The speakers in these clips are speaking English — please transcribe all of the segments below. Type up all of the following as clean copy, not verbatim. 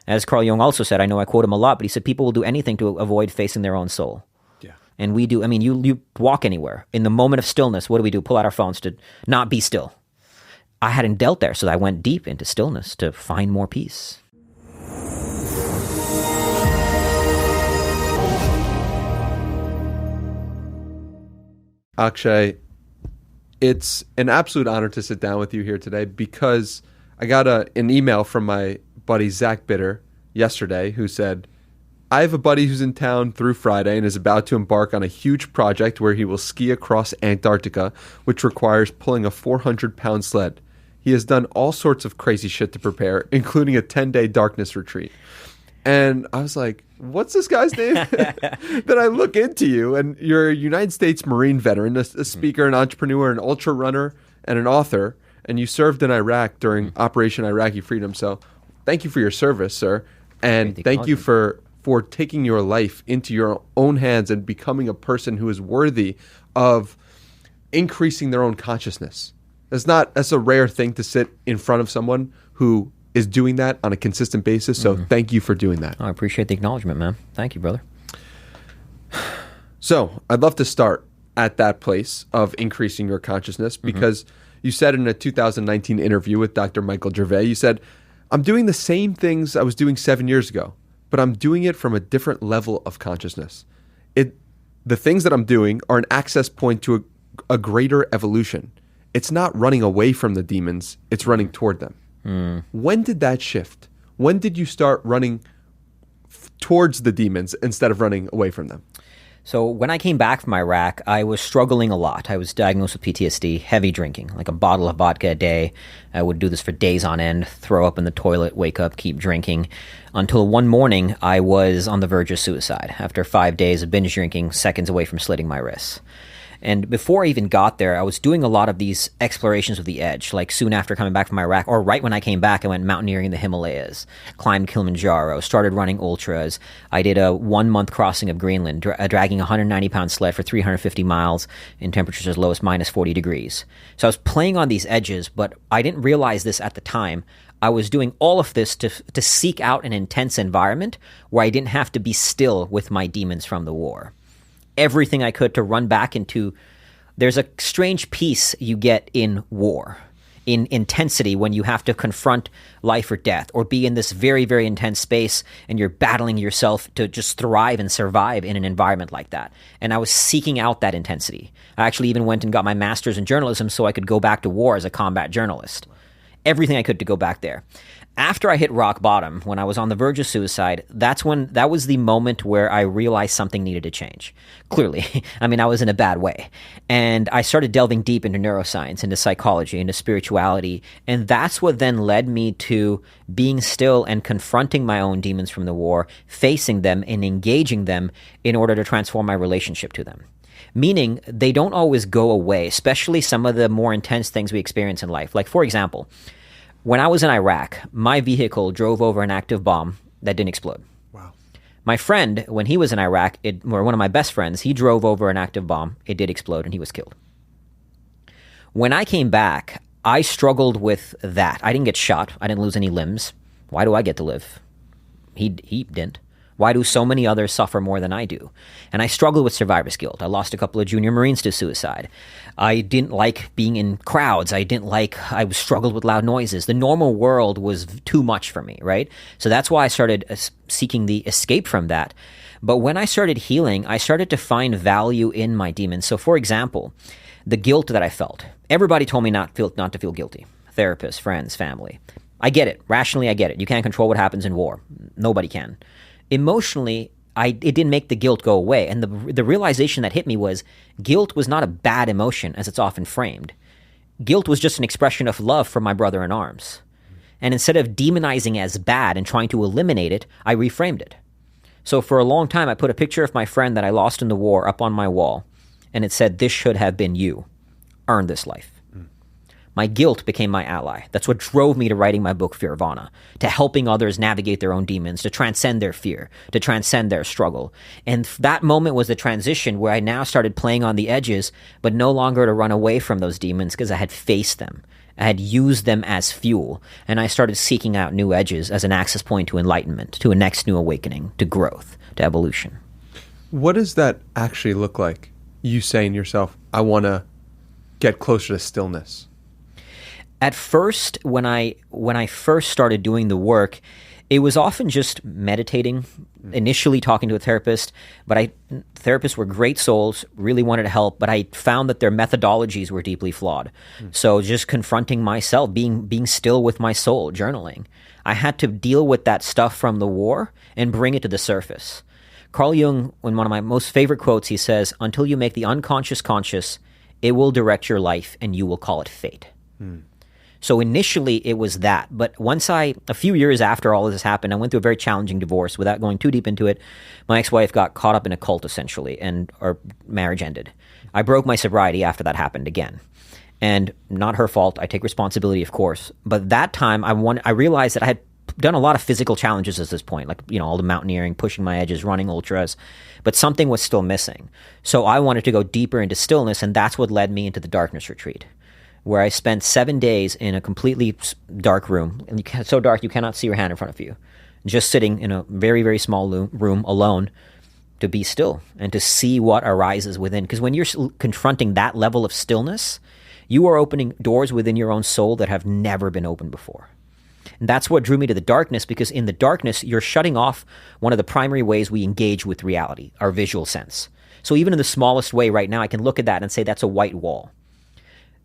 As Carl Jung also said, I know I quote him a lot, but he said people will do anything to avoid facing their own soul. Yeah. And we do. I mean, you walk anywhere. In the moment of stillness, what do? Pull out our phones to not be still. I hadn't dealt there, so I went deep into stillness to find more peace. Akshay, it's an absolute honor to sit down with you here today because I got an email from my buddy Zach Bitter yesterday who said, I have a buddy who's in town through Friday and is about to embark on a huge project where he will ski across Antarctica, which requires pulling a 400-pound sled. He has done all sorts of crazy shit to prepare, including a 10-day darkness retreat. And I was like, what's this guy's name? Then I look into you, and you're a United States Marine veteran, a speaker, an entrepreneur, an ultra runner, and an author. And you served in Iraq during Operation Iraqi Freedom. So thank you for your service, sir. And thank you for taking your life into your own hands and becoming a person who is worthy of increasing their own consciousness. That's a rare thing to sit in front of someone who is doing that on a consistent basis. So thank you for doing that. I appreciate the acknowledgement, man. Thank you, brother. So I'd love to start at that place of increasing your consciousness because you said in a 2019 interview with Dr. Michael Gervais, you said, I'm doing the same things I was doing 7 years ago, but I'm doing it from a different level of consciousness. The things that I'm doing are an access point to a greater evolution. It's not running away from the demons, it's running toward them. When did that shift? When did you start running towards the demons instead of running away from them? So when I came back from Iraq, I was struggling a lot. I was diagnosed with PTSD, heavy drinking, like a bottle of vodka a day. I would do this for days on end, throw up in the toilet, wake up, keep drinking, until one morning I was on the verge of suicide after 5 days of binge drinking, seconds away from slitting my wrists. And before I even got there, I was doing a lot of these explorations of the edge. Like soon after coming back from Iraq, or right when I came back, I went mountaineering in the Himalayas, climbed Kilimanjaro, started running ultras. I did a 1 month crossing of Greenland, dragging a 190-pound sled for 350 miles in temperatures as low as minus 40 degrees. So I was playing on these edges, but I didn't realize this at the time. I was doing all of this to seek out an intense environment where I didn't have to be still with my demons from the war. Everything I could to run back into. There's a strange peace you get in war, in intensity, when you have to confront life or death or be in this very, very intense space and you're battling yourself to just thrive and survive in an environment like that. And I was seeking out that intensity. I actually even went and got my master's in journalism so I could go back to war as a combat journalist. Everything I could to go back there. After I hit rock bottom, when I was on the verge of suicide, that was the moment where I realized something needed to change. Clearly, I mean, I was in a bad way. And I started delving deep into neuroscience, into psychology, into spirituality. And that's what then led me to being still and confronting my own demons from the war, facing them and engaging them in order to transform my relationship to them. Meaning, they don't always go away, especially some of the more intense things we experience in life. Like, for example, when I was in Iraq, my vehicle drove over an active bomb that didn't explode. Wow. My friend, when he was in Iraq, or one of my best friends, he drove over an active bomb. It did explode, and he was killed. When I came back, I struggled with that. I didn't get shot. I didn't lose any limbs. Why do I get to live? He didn't. Why do so many others suffer more than I do? And I struggled with survivor's guilt. I lost a couple of junior Marines to suicide. I didn't like being in crowds. I struggled with loud noises. The normal world was too much for me, right? So that's why I started seeking the escape from that. But when I started healing, I started to find value in my demons. So for example, the guilt that I felt. Everybody told me not to feel guilty. Therapists, friends, family. I get it. Rationally, I get it. You can't control what happens in war. Nobody can. Emotionally, it didn't make the guilt go away. And the realization that hit me was guilt was not a bad emotion as it's often framed. Guilt was just an expression of love for my brother in arms. And instead of demonizing as bad and trying to eliminate it, I reframed it. So for a long time, I put a picture of my friend that I lost in the war up on my wall. And it said, "This should have been you. Earn this life." My guilt became my ally. That's what drove me to writing my book, Fearvana, to helping others navigate their own demons, to transcend their fear, to transcend their struggle. And that moment was the transition where I now started playing on the edges, but no longer to run away from those demons because I had faced them. I had used them as fuel, and I started seeking out new edges as an access point to enlightenment, to a next new awakening, to growth, to evolution. What does that actually look like? You saying to yourself, I want to get closer to stillness. At first, when I first started doing the work, it was often just meditating, initially talking to a therapist, but therapists were great souls, really wanted to help, but I found that their methodologies were deeply flawed. So just confronting myself, being still with my soul, journaling. I had to deal with that stuff from the war and bring it to the surface. Carl Jung, in one of my most favorite quotes, he says, "Until you make the unconscious conscious, it will direct your life and you will call it fate." So initially it was that, but a few years after all of this happened, I went through a very challenging divorce. Without going too deep into it, my ex-wife got caught up in a cult essentially, and our marriage ended. I broke my sobriety after that happened again. And not her fault. I take responsibility, of course. But that time I realized that I had done a lot of physical challenges at this point, like, all the mountaineering, pushing my edges, running ultras, but something was still missing. So I wanted to go deeper into stillness, and that's what led me into the darkness retreat, where I spent 7 days in a completely dark room, and so dark you cannot see your hand in front of you, just sitting in a very, very small room alone to be still and to see what arises within. Because when you're confronting that level of stillness, you are opening doors within your own soul that have never been opened before. And that's what drew me to the darkness, because in the darkness, you're shutting off one of the primary ways we engage with reality, our visual sense. So even in the smallest way right now, I can look at that and say that's a white wall.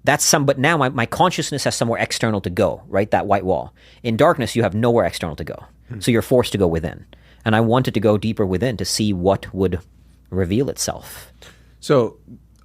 But now my consciousness has somewhere external to go, right? That white wall. In darkness, you have nowhere external to go. So you're forced to go within. And I wanted to go deeper within to see what would reveal itself. So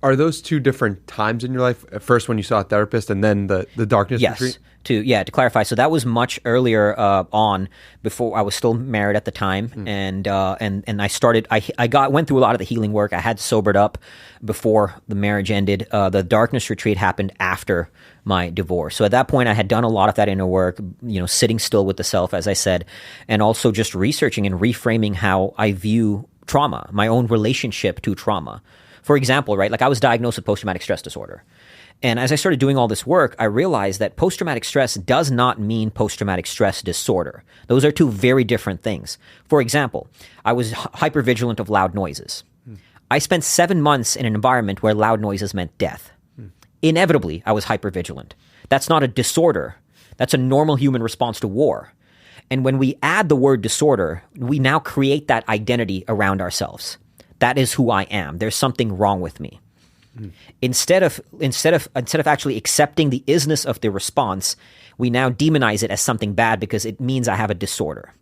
are those two different times in your life? At first when you saw a therapist, and then the darkness retreat? Yes. To clarify, so that was much earlier on, before I was still married at the time, and I started. I went through a lot of the healing work. I had sobered up before the marriage ended. The darkness retreat happened after my divorce. So at that point, I had done a lot of that inner work. Sitting still with the self, as I said, and also just researching and reframing how I view trauma, my own relationship to trauma. For example, right, like I was diagnosed with post-traumatic stress disorder. And as I started doing all this work, I realized that post-traumatic stress does not mean post-traumatic stress disorder. Those are two very different things. For example, I was hypervigilant of loud noises. I spent 7 months in an environment where loud noises meant death. Inevitably, I was hypervigilant. That's not a disorder. That's a normal human response to war. And when we add the word disorder, we now create that identity around ourselves. That is who I am. There's something wrong with me. Instead of actually accepting the isness of the response, we now demonize it as something bad because it means I have a disorder.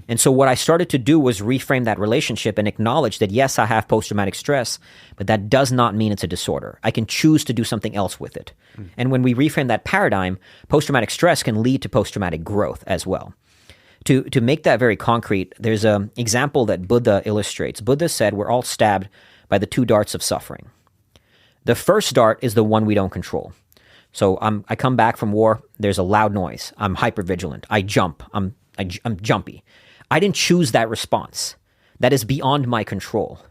And so what I started to do was reframe that relationship and acknowledge that, yes, I have post-traumatic stress, but that does not mean it's a disorder. I can choose to do something else with it. And when we reframe that paradigm, post-traumatic stress can lead to post-traumatic growth as well. To make that very concrete, there's an example that Buddha illustrates. Buddha said we're all stabbed by the 2 darts of suffering. The first dart is the one we don't control. So I come back from war, there's a loud noise, I'm hypervigilant, I jump, I'm jumpy. I didn't choose that response. That is beyond my control.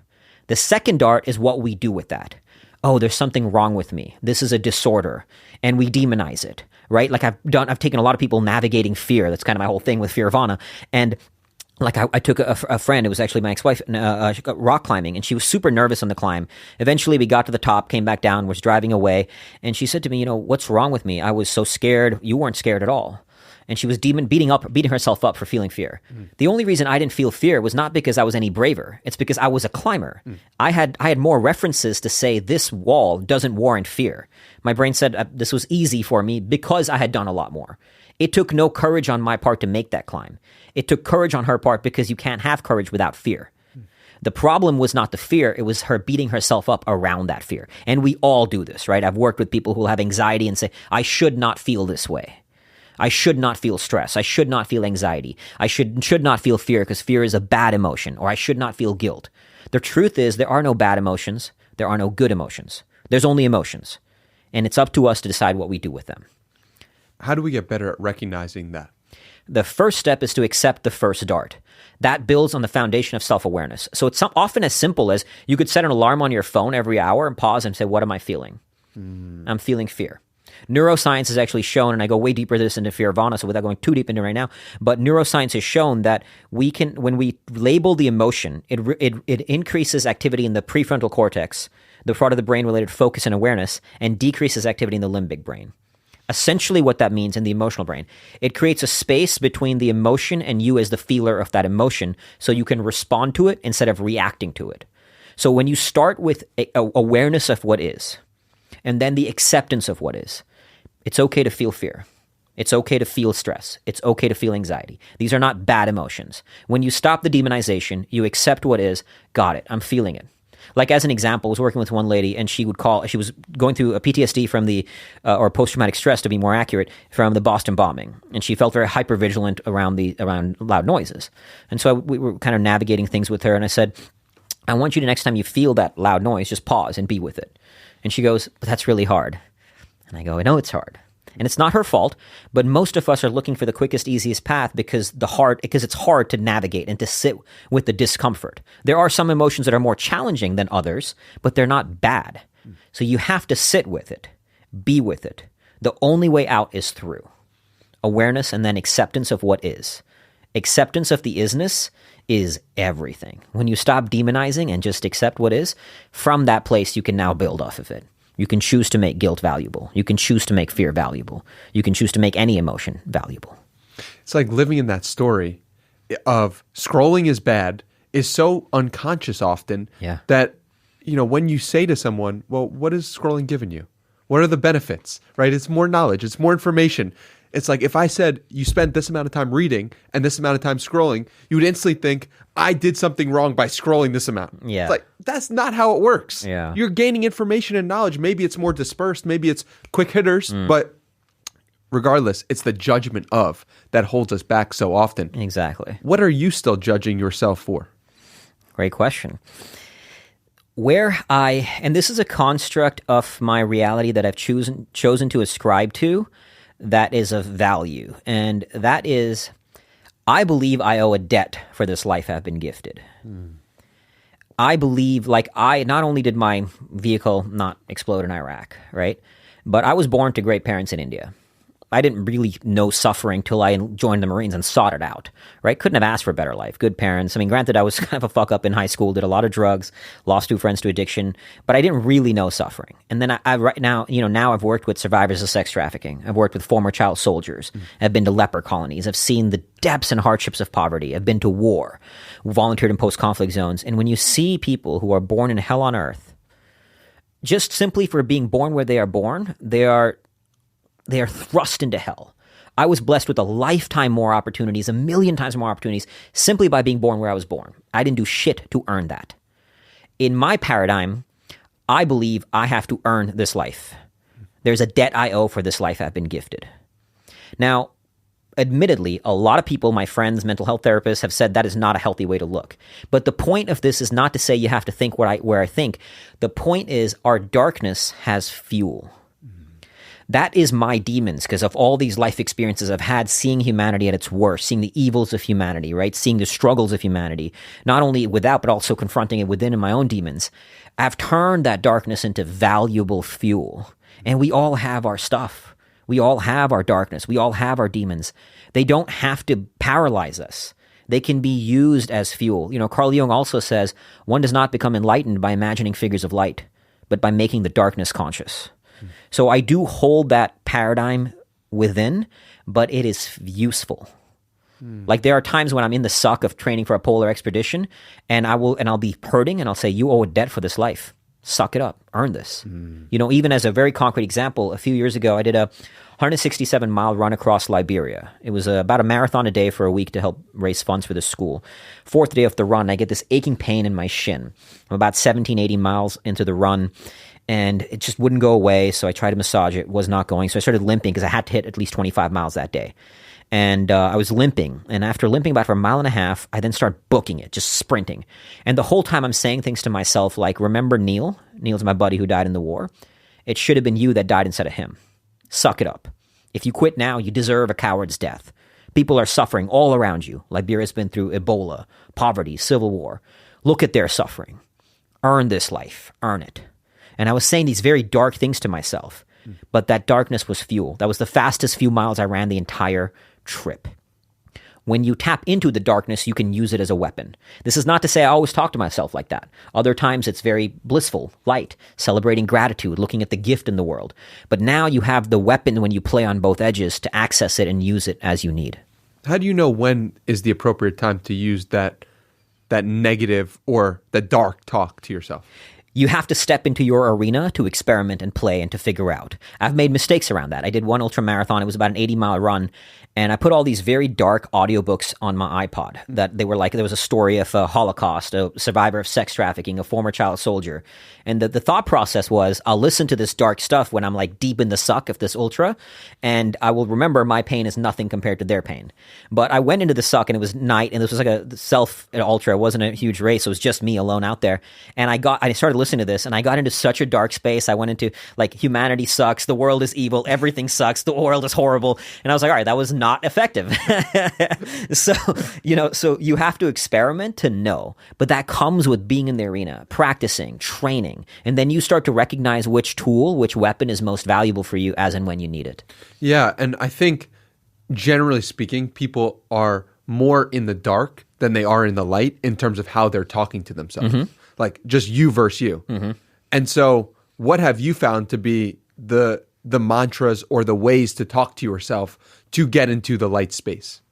The second dart is what we do with that. Oh, there's something wrong with me. This is a disorder. And we demonize it, right? Like I've taken a lot of people navigating fear. That's kind of my whole thing with Fearvana. And like I took a friend, it was actually my ex-wife, rock climbing, and she was super nervous on the climb. Eventually we got to the top, came back down, was driving away, and she said to me, what's wrong with me? I was so scared. You weren't scared at all. And she was beating herself up for feeling fear. The only reason I didn't feel fear was not because I was any braver. It's because I was a climber. I had more references to say this wall doesn't warrant fear. My brain said this was easy for me because I had done a lot more. It took no courage on my part to make that climb. It took courage on her part because you can't have courage without fear. The problem was not the fear, it was her beating herself up around that fear. And we all do this, right? I've worked with people who have anxiety and say, I should not feel this way. I should not feel stress. I should not feel anxiety. I should not feel fear because fear is a bad emotion, or I should not feel guilt. The truth is there are no bad emotions. There are no good emotions. There's only emotions. And it's up to us to decide what we do with them. How do we get better at recognizing that? The first step is to accept the first dart. That builds on the foundation of self-awareness. So it's often as simple as you could set an alarm on your phone every hour and pause and say, what am I feeling? I'm feeling fear. Neuroscience has actually shown, and I go way deeper this into Fearvana, so without going too deep into it right now, but neuroscience has shown that we can, when we label the emotion, it increases activity in the prefrontal cortex, the part of the brain related to focus and awareness, and decreases activity in the limbic brain. Essentially what that means in the emotional brain, it creates a space between the emotion and you as the feeler of that emotion, so you can respond to it instead of reacting to it. So when you start with awareness of what is, and then the acceptance of what is, it's okay to feel fear. It's okay to feel stress. It's okay to feel anxiety. These are not bad emotions. When you stop the demonization, you accept what is, got it, I'm feeling it. Like as an example, I was working with one lady and she was going through a PTSD from or post-traumatic stress to be more accurate, from the Boston bombing. And she felt very hypervigilant around loud noises. And so we were kind of navigating things with her, and I said, I want you to, next time you feel that loud noise, just pause and be with it. And she goes, but that's really hard. And I go, I know it's hard. And it's not her fault, but most of us are looking for the quickest, easiest path because it's hard to navigate and to sit with the discomfort. There are some emotions that are more challenging than others, but they're not bad. So you have to sit with it, be with it. The only way out is through awareness and then acceptance of what is. Acceptance of the isness is everything. When you stop demonizing and just accept what is, from that place you can now build off of it. You can choose to make guilt valuable. You can choose to make fear valuable. You can choose to make any emotion valuable. It's like living in that story of scrolling is bad is so unconscious often that, when you say to someone, well, what is scrolling giving you? What are the benefits, right? It's more knowledge. It's more information. It's like if I said you spent this amount of time reading and this amount of time scrolling, you would instantly think I did something wrong by scrolling this amount. Yeah. It's like, that's not how it works. Yeah. You're gaining information and knowledge. Maybe it's more dispersed. Maybe it's quick hitters. But regardless, it's the judgment of that holds us back so often. Exactly. What are you still judging yourself for? Great question. And this is a construct of my reality that I've chosen to ascribe to, that is of value. And that is, I believe I owe a debt for this life I've been gifted. I believe, not only did my vehicle not explode in Iraq, right? But I was born to great parents in India. I didn't really know suffering till I joined the Marines and sought it out, right? Couldn't have asked for a better life. Good parents. I mean, granted, I was kind of a fuck up in high school, did a lot of drugs, lost 2 friends to addiction, but I didn't really know suffering. And then now I've worked with survivors of sex trafficking. I've worked with former child soldiers. I've been to leper colonies. I've seen the depths and hardships of poverty. I've been to war, volunteered in post-conflict zones. And when you see people who are born in hell on earth, just simply for being born where they are born, they are thrust into hell. I was blessed with a lifetime more opportunities, 1,000,000 times more opportunities, simply by being born where I was born. I didn't do shit to earn that. In my paradigm, I believe I have to earn this life. There's a debt I owe for this life I've been gifted. Now, admittedly, a lot of people, my friends, mental health therapists, have said that is not a healthy way to look. But the point of this is not to say you have to think where I think. The point is our darkness has fuel. That is my demons, because of all these life experiences I've had, seeing humanity at its worst, seeing the evils of humanity, right? Seeing the struggles of humanity, not only without, but also confronting it within in my own demons. I've turned that darkness into valuable fuel. And we all have our stuff. We all have our darkness. We all have our demons. They don't have to paralyze us. They can be used as fuel. Carl Jung also says, one does not become enlightened by imagining figures of light, but by making the darkness conscious. So I do hold that paradigm within, but it is useful. Like there are times when I'm in the suck of training for a polar expedition, and I'll be hurting, and I'll say, you owe a debt for this life. Suck it up. Earn this. Even as a very concrete example, a few years ago, I did a 167-mile run across Liberia. It was about a marathon a day for a week to help raise funds for the school. 4th day of the run, I get this aching pain in my shin. I'm about 17, 18 miles into the run, and it just wouldn't go away, so I tried to massage it. It was not going, so I started limping because I had to hit at least 25 miles that day. And I was limping, and after limping about for a mile and a half, I then start booking it, just sprinting. And the whole time I'm saying things to myself like, remember Neil? Neil's my buddy who died in the war. It should have been you that died instead of him. Suck it up. If you quit now, you deserve a coward's death. People are suffering all around you. Liberia's been through Ebola, poverty, civil war. Look at their suffering. Earn this life. Earn it. And I was saying these very dark things to myself. but that darkness was fuel. That was the fastest few miles I ran the entire trip. When you tap into the darkness, you can use it as a weapon. This is not to say I always talk to myself like that. Other times it's very blissful, light, celebrating gratitude, looking at the gift in the world. But now you have the weapon when you play on both edges to access it and use it as you need. How do you know when is the appropriate time to use that negative or the dark talk to yourself? You have to step into your arena to experiment and play and to figure out. I've made mistakes around that. I did one ultra marathon. It was about an 80-mile run. And I put all these very dark audiobooks on my iPod that they were like, there was a story of a Holocaust, a survivor of sex trafficking, a former child soldier. And the thought process was, I'll listen to this dark stuff when I'm like deep in the suck of this ultra, and I will remember my pain is nothing compared to their pain. But I went into the suck and it was night, and this was like a self-ultra. It wasn't a huge race. It was just me alone out there. And I started listening to this, and I got into such a dark space. I went into like, humanity sucks, the world is evil, everything sucks, the world is horrible. And I was like, all right, that was not effective. So you have to experiment to know, but that comes with being in the arena, practicing, training, and then you start to recognize which tool, which weapon is most valuable for you as and when you need it. Yeah, and I think generally speaking, people are more in the dark than they are in the light in terms of how they're talking to themselves. Mm-hmm. Like just you versus you. Mm-hmm. And so what have you found to be the mantras or the ways to talk to yourself to get into the light space?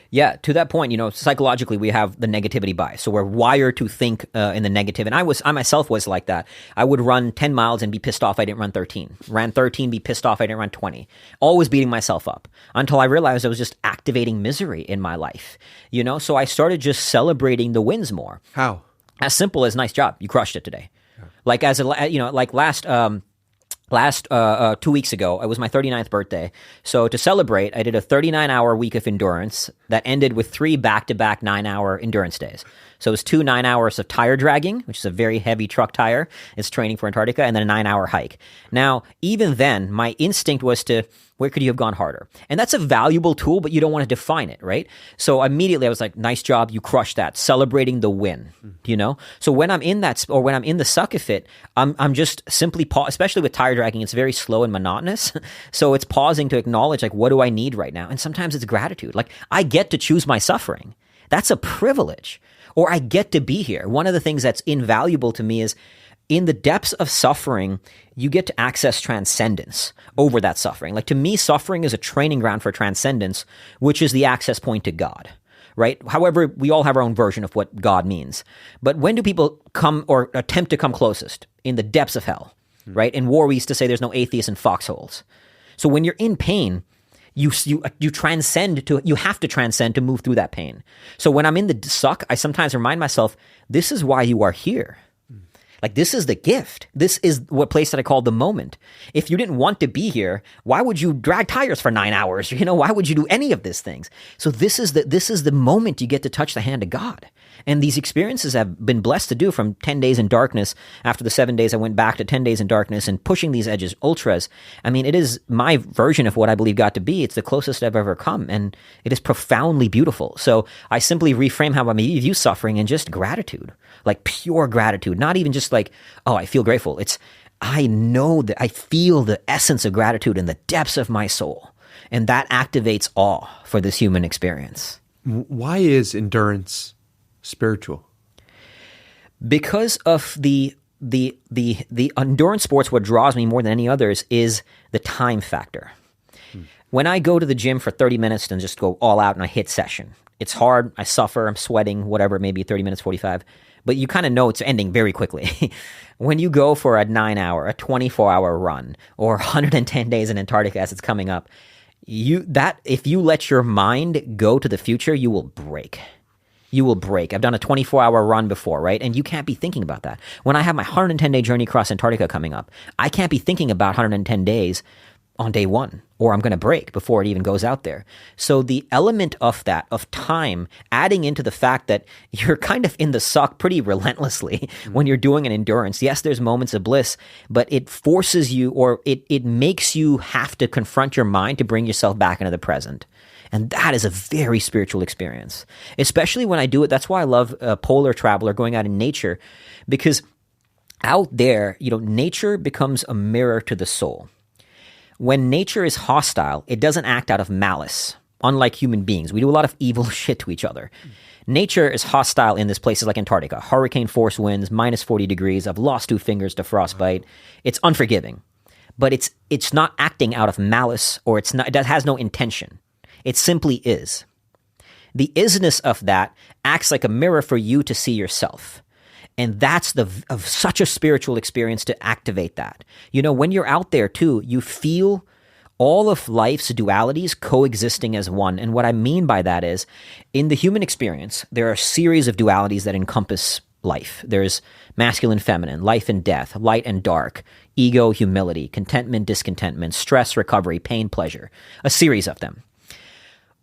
Yeah, to that point, psychologically we have the negativity bias. So we're wired to think in the negative. And I myself was like that. I would run 10 miles and be pissed off I didn't run 13. Ran 13, be pissed off I didn't run 20. Always beating myself up until I realized I was just activating misery in my life. So I started just celebrating the wins more. How? As simple as nice job, you crushed it today. Yeah. Like last 2 weeks ago, it was my 39th birthday. So to celebrate, I did a 39-hour week of endurance that ended with 3 back-to-back 9-hour endurance days. So it was 2 9 hours of tire dragging, which is a very heavy truck tire. It's training for Antarctica, and then a 9-hour hike. Now, even then, my instinct was to, where could you have gone harder? And that's a valuable tool, but you don't want to define it, right? So immediately I was like, nice job, you crushed that. Celebrating the win, So when I'm in that, or when I'm in the suck of it, I'm just simply, especially with tire dragging, it's very slow and monotonous. So it's pausing to acknowledge, like, what do I need right now? And sometimes it's gratitude. Like, I get to choose my suffering. That's a privilege. Or I get to be here. One of the things that's invaluable to me is in the depths of suffering, you get to access transcendence over that suffering. Like, to me, suffering is a training ground for transcendence, which is the access point to God, right? However, we all have our own version of what God means. But when do people come or attempt to come closest? In the depths of hell, right? In war, we used to say there's no atheists in foxholes. So when you're in pain, you transcend to, you have to transcend to move through that pain. So when I'm in the suck, I sometimes remind myself, this is why you are here. Like, this is the gift. This is what place that I call the moment. If you didn't want to be here, why would you drag tires for 9 hours? Why would you do any of these things? So this is the moment you get to touch the hand of God. And these experiences I've been blessed to do, from 10 days in darkness. After the 7 days, I went back to 10 days in darkness and pushing these edges, ultras. I mean, it is my version of what I believe God to be. It's the closest I've ever come. And it is profoundly beautiful. So I simply reframe how I view suffering and just gratitude, like pure gratitude, not even just like, oh, I feel grateful. It's, I know that I feel the essence of gratitude in the depths of my soul. And that activates awe for this human experience. Why is endurance spiritual? Because of the endurance sports, what draws me more than any others is the time factor. When I go to the gym for 30 minutes and just go all out and I hit session, it's hard, I suffer, I'm sweating, whatever, maybe 30 minutes, 45, but you kind of know it's ending very quickly. When you go for a 9-hour, a 24-hour run, or 110 days in Antarctica as it's coming up, if you let your mind go to the future, you will break. You will break. I've done a 24-hour run before, right? And you can't be thinking about that. When I have my 110-day journey across Antarctica coming up, I can't be thinking about 110 days on day one, or I'm going to break before it even goes out there. So the element of that, of time, adding into the fact that you're kind of in the suck pretty relentlessly when you're doing an endurance. Yes, there's moments of bliss, but it forces you, or it makes you have to confront your mind to bring yourself back into the present. And that is a very spiritual experience, especially when I do it. That's why I love polar travel or going out in nature, because out there, nature becomes a mirror to the soul. When nature is hostile, it doesn't act out of malice. Unlike human beings, we do a lot of evil shit to each other. Nature is hostile in this places like Antarctica. Hurricane force winds, minus 40 degrees. I've lost 2 fingers to frostbite. It's unforgiving. But it's not acting out of malice, or it has no intention. It simply is. The isness of that acts like a mirror for you to see yourself. And that's of such a spiritual experience to activate that. You know, when you're out there too, you feel all of life's dualities coexisting as one. And what I mean by that is, in the human experience, there are a series of dualities that encompass life. There's masculine, feminine, life and death, light and dark, ego, humility, contentment, discontentment, stress, recovery, pain, pleasure, a series of them.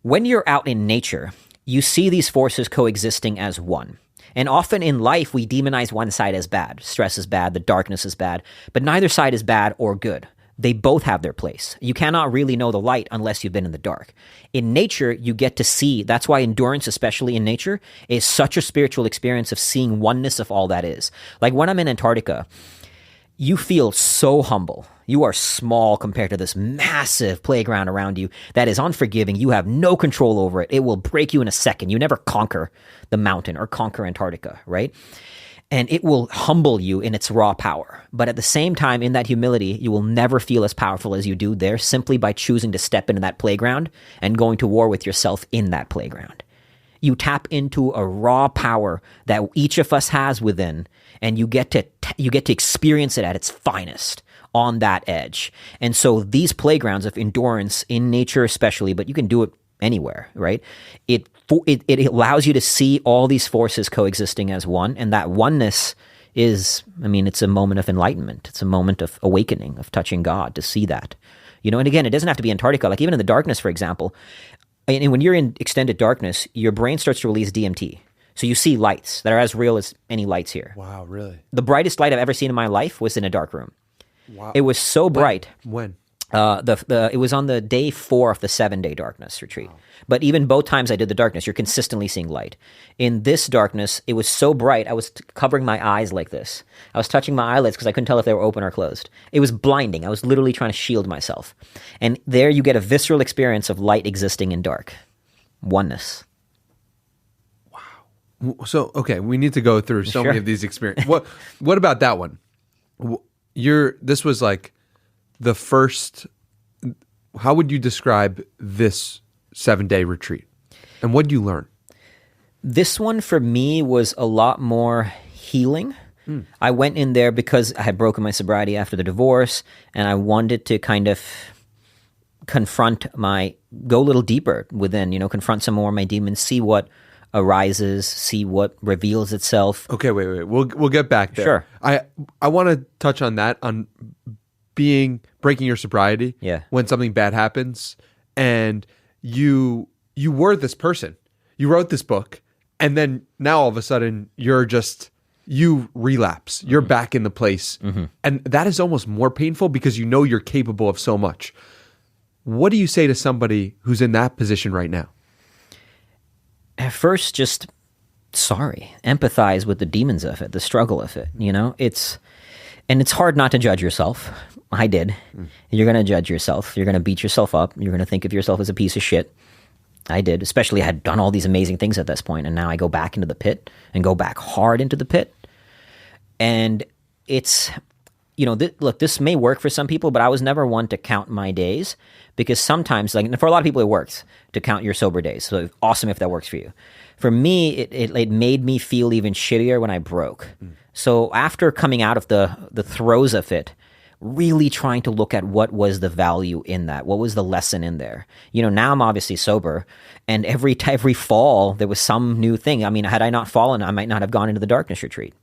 When you're out in nature, you see these forces coexisting as one. And often in life, we demonize one side as bad. Stress is bad, the darkness is bad, but neither side is bad or good. They both have their place. You cannot really know the light unless you've been in the dark. In nature, you get to see. That's why endurance, especially in nature, is such a spiritual experience of seeing oneness of all that is. Like when I'm in Antarctica, you feel so humble. You are small compared to this massive playground around you that is unforgiving. You have no control over it. It will break you in a second. You never conquer the mountain or conquer Antarctica, right? And it will humble you in its raw power. But at the same time, in that humility, you will never feel as powerful as you do there simply by choosing to step into that playground and going to war with yourself in that playground. You tap into a raw power that each of us has within, and you get to experience it at its finest on that edge. And so these playgrounds of endurance in nature especially, but you can do it anywhere, right? It allows you to see all these forces coexisting as one, and that oneness is, it's a moment of enlightenment. It's a moment of awakening, of touching God, to see that. You know, and again, it doesn't have to be Antarctica. Like even in the darkness, for example, and when you're in extended darkness, your brain starts to release DMT. So you see lights that are as real as any lights here. Wow, really? The brightest light I've ever seen in my life was in a dark room. Wow. It was so bright. When? It was on the day 4 of the 7-day darkness retreat. Wow. But even both times I did the darkness, you're consistently seeing light. In this darkness, it was so bright, I was covering my eyes like this. I was touching my eyelids because I couldn't tell if they were open or closed. It was blinding. I was literally trying to shield myself. And there you get a visceral experience of light existing in dark. Oneness. Wow. So, okay, we need to go through so many of these experiences. What about that one? This was like the first. How would you describe this 7-day retreat, and what did you learn? This one for me was a lot more healing. I went in there because I had broken my sobriety after the divorce, and I wanted to kind of go a little deeper within, confront some more of my demons, see what arises, see what reveals itself. Okay, wait. We'll get back there. Sure. I want to touch on that, on breaking your sobriety. Yeah. When something bad happens, and you were this person. You wrote this book, and then now all of a sudden you relapse. You're back in the place. Mm-hmm. And that is almost more painful because you know you're capable of so much. What do you say to somebody who's in that position right now? At first, just sorry. Empathize with the demons of it, the struggle of it. It's hard not to judge yourself. I did. You're going to judge yourself. You're going to beat yourself up. You're going to think of yourself as a piece of shit. I did. Especially I had done all these amazing things at this point, and now I go back into the pit and go back hard into the pit. And it's, look, this may work for some people, but I was never one to count my days, because sometimes, for a lot of people, it works to count your sober days. So awesome if that works for you. For me, it made me feel even shittier when I broke. So after coming out of the throes of it, really trying to look at what was the value in that, what was the lesson in there. Now I'm obviously sober, and every fall there was some new thing. Had I not fallen, I might not have gone into the darkness retreat.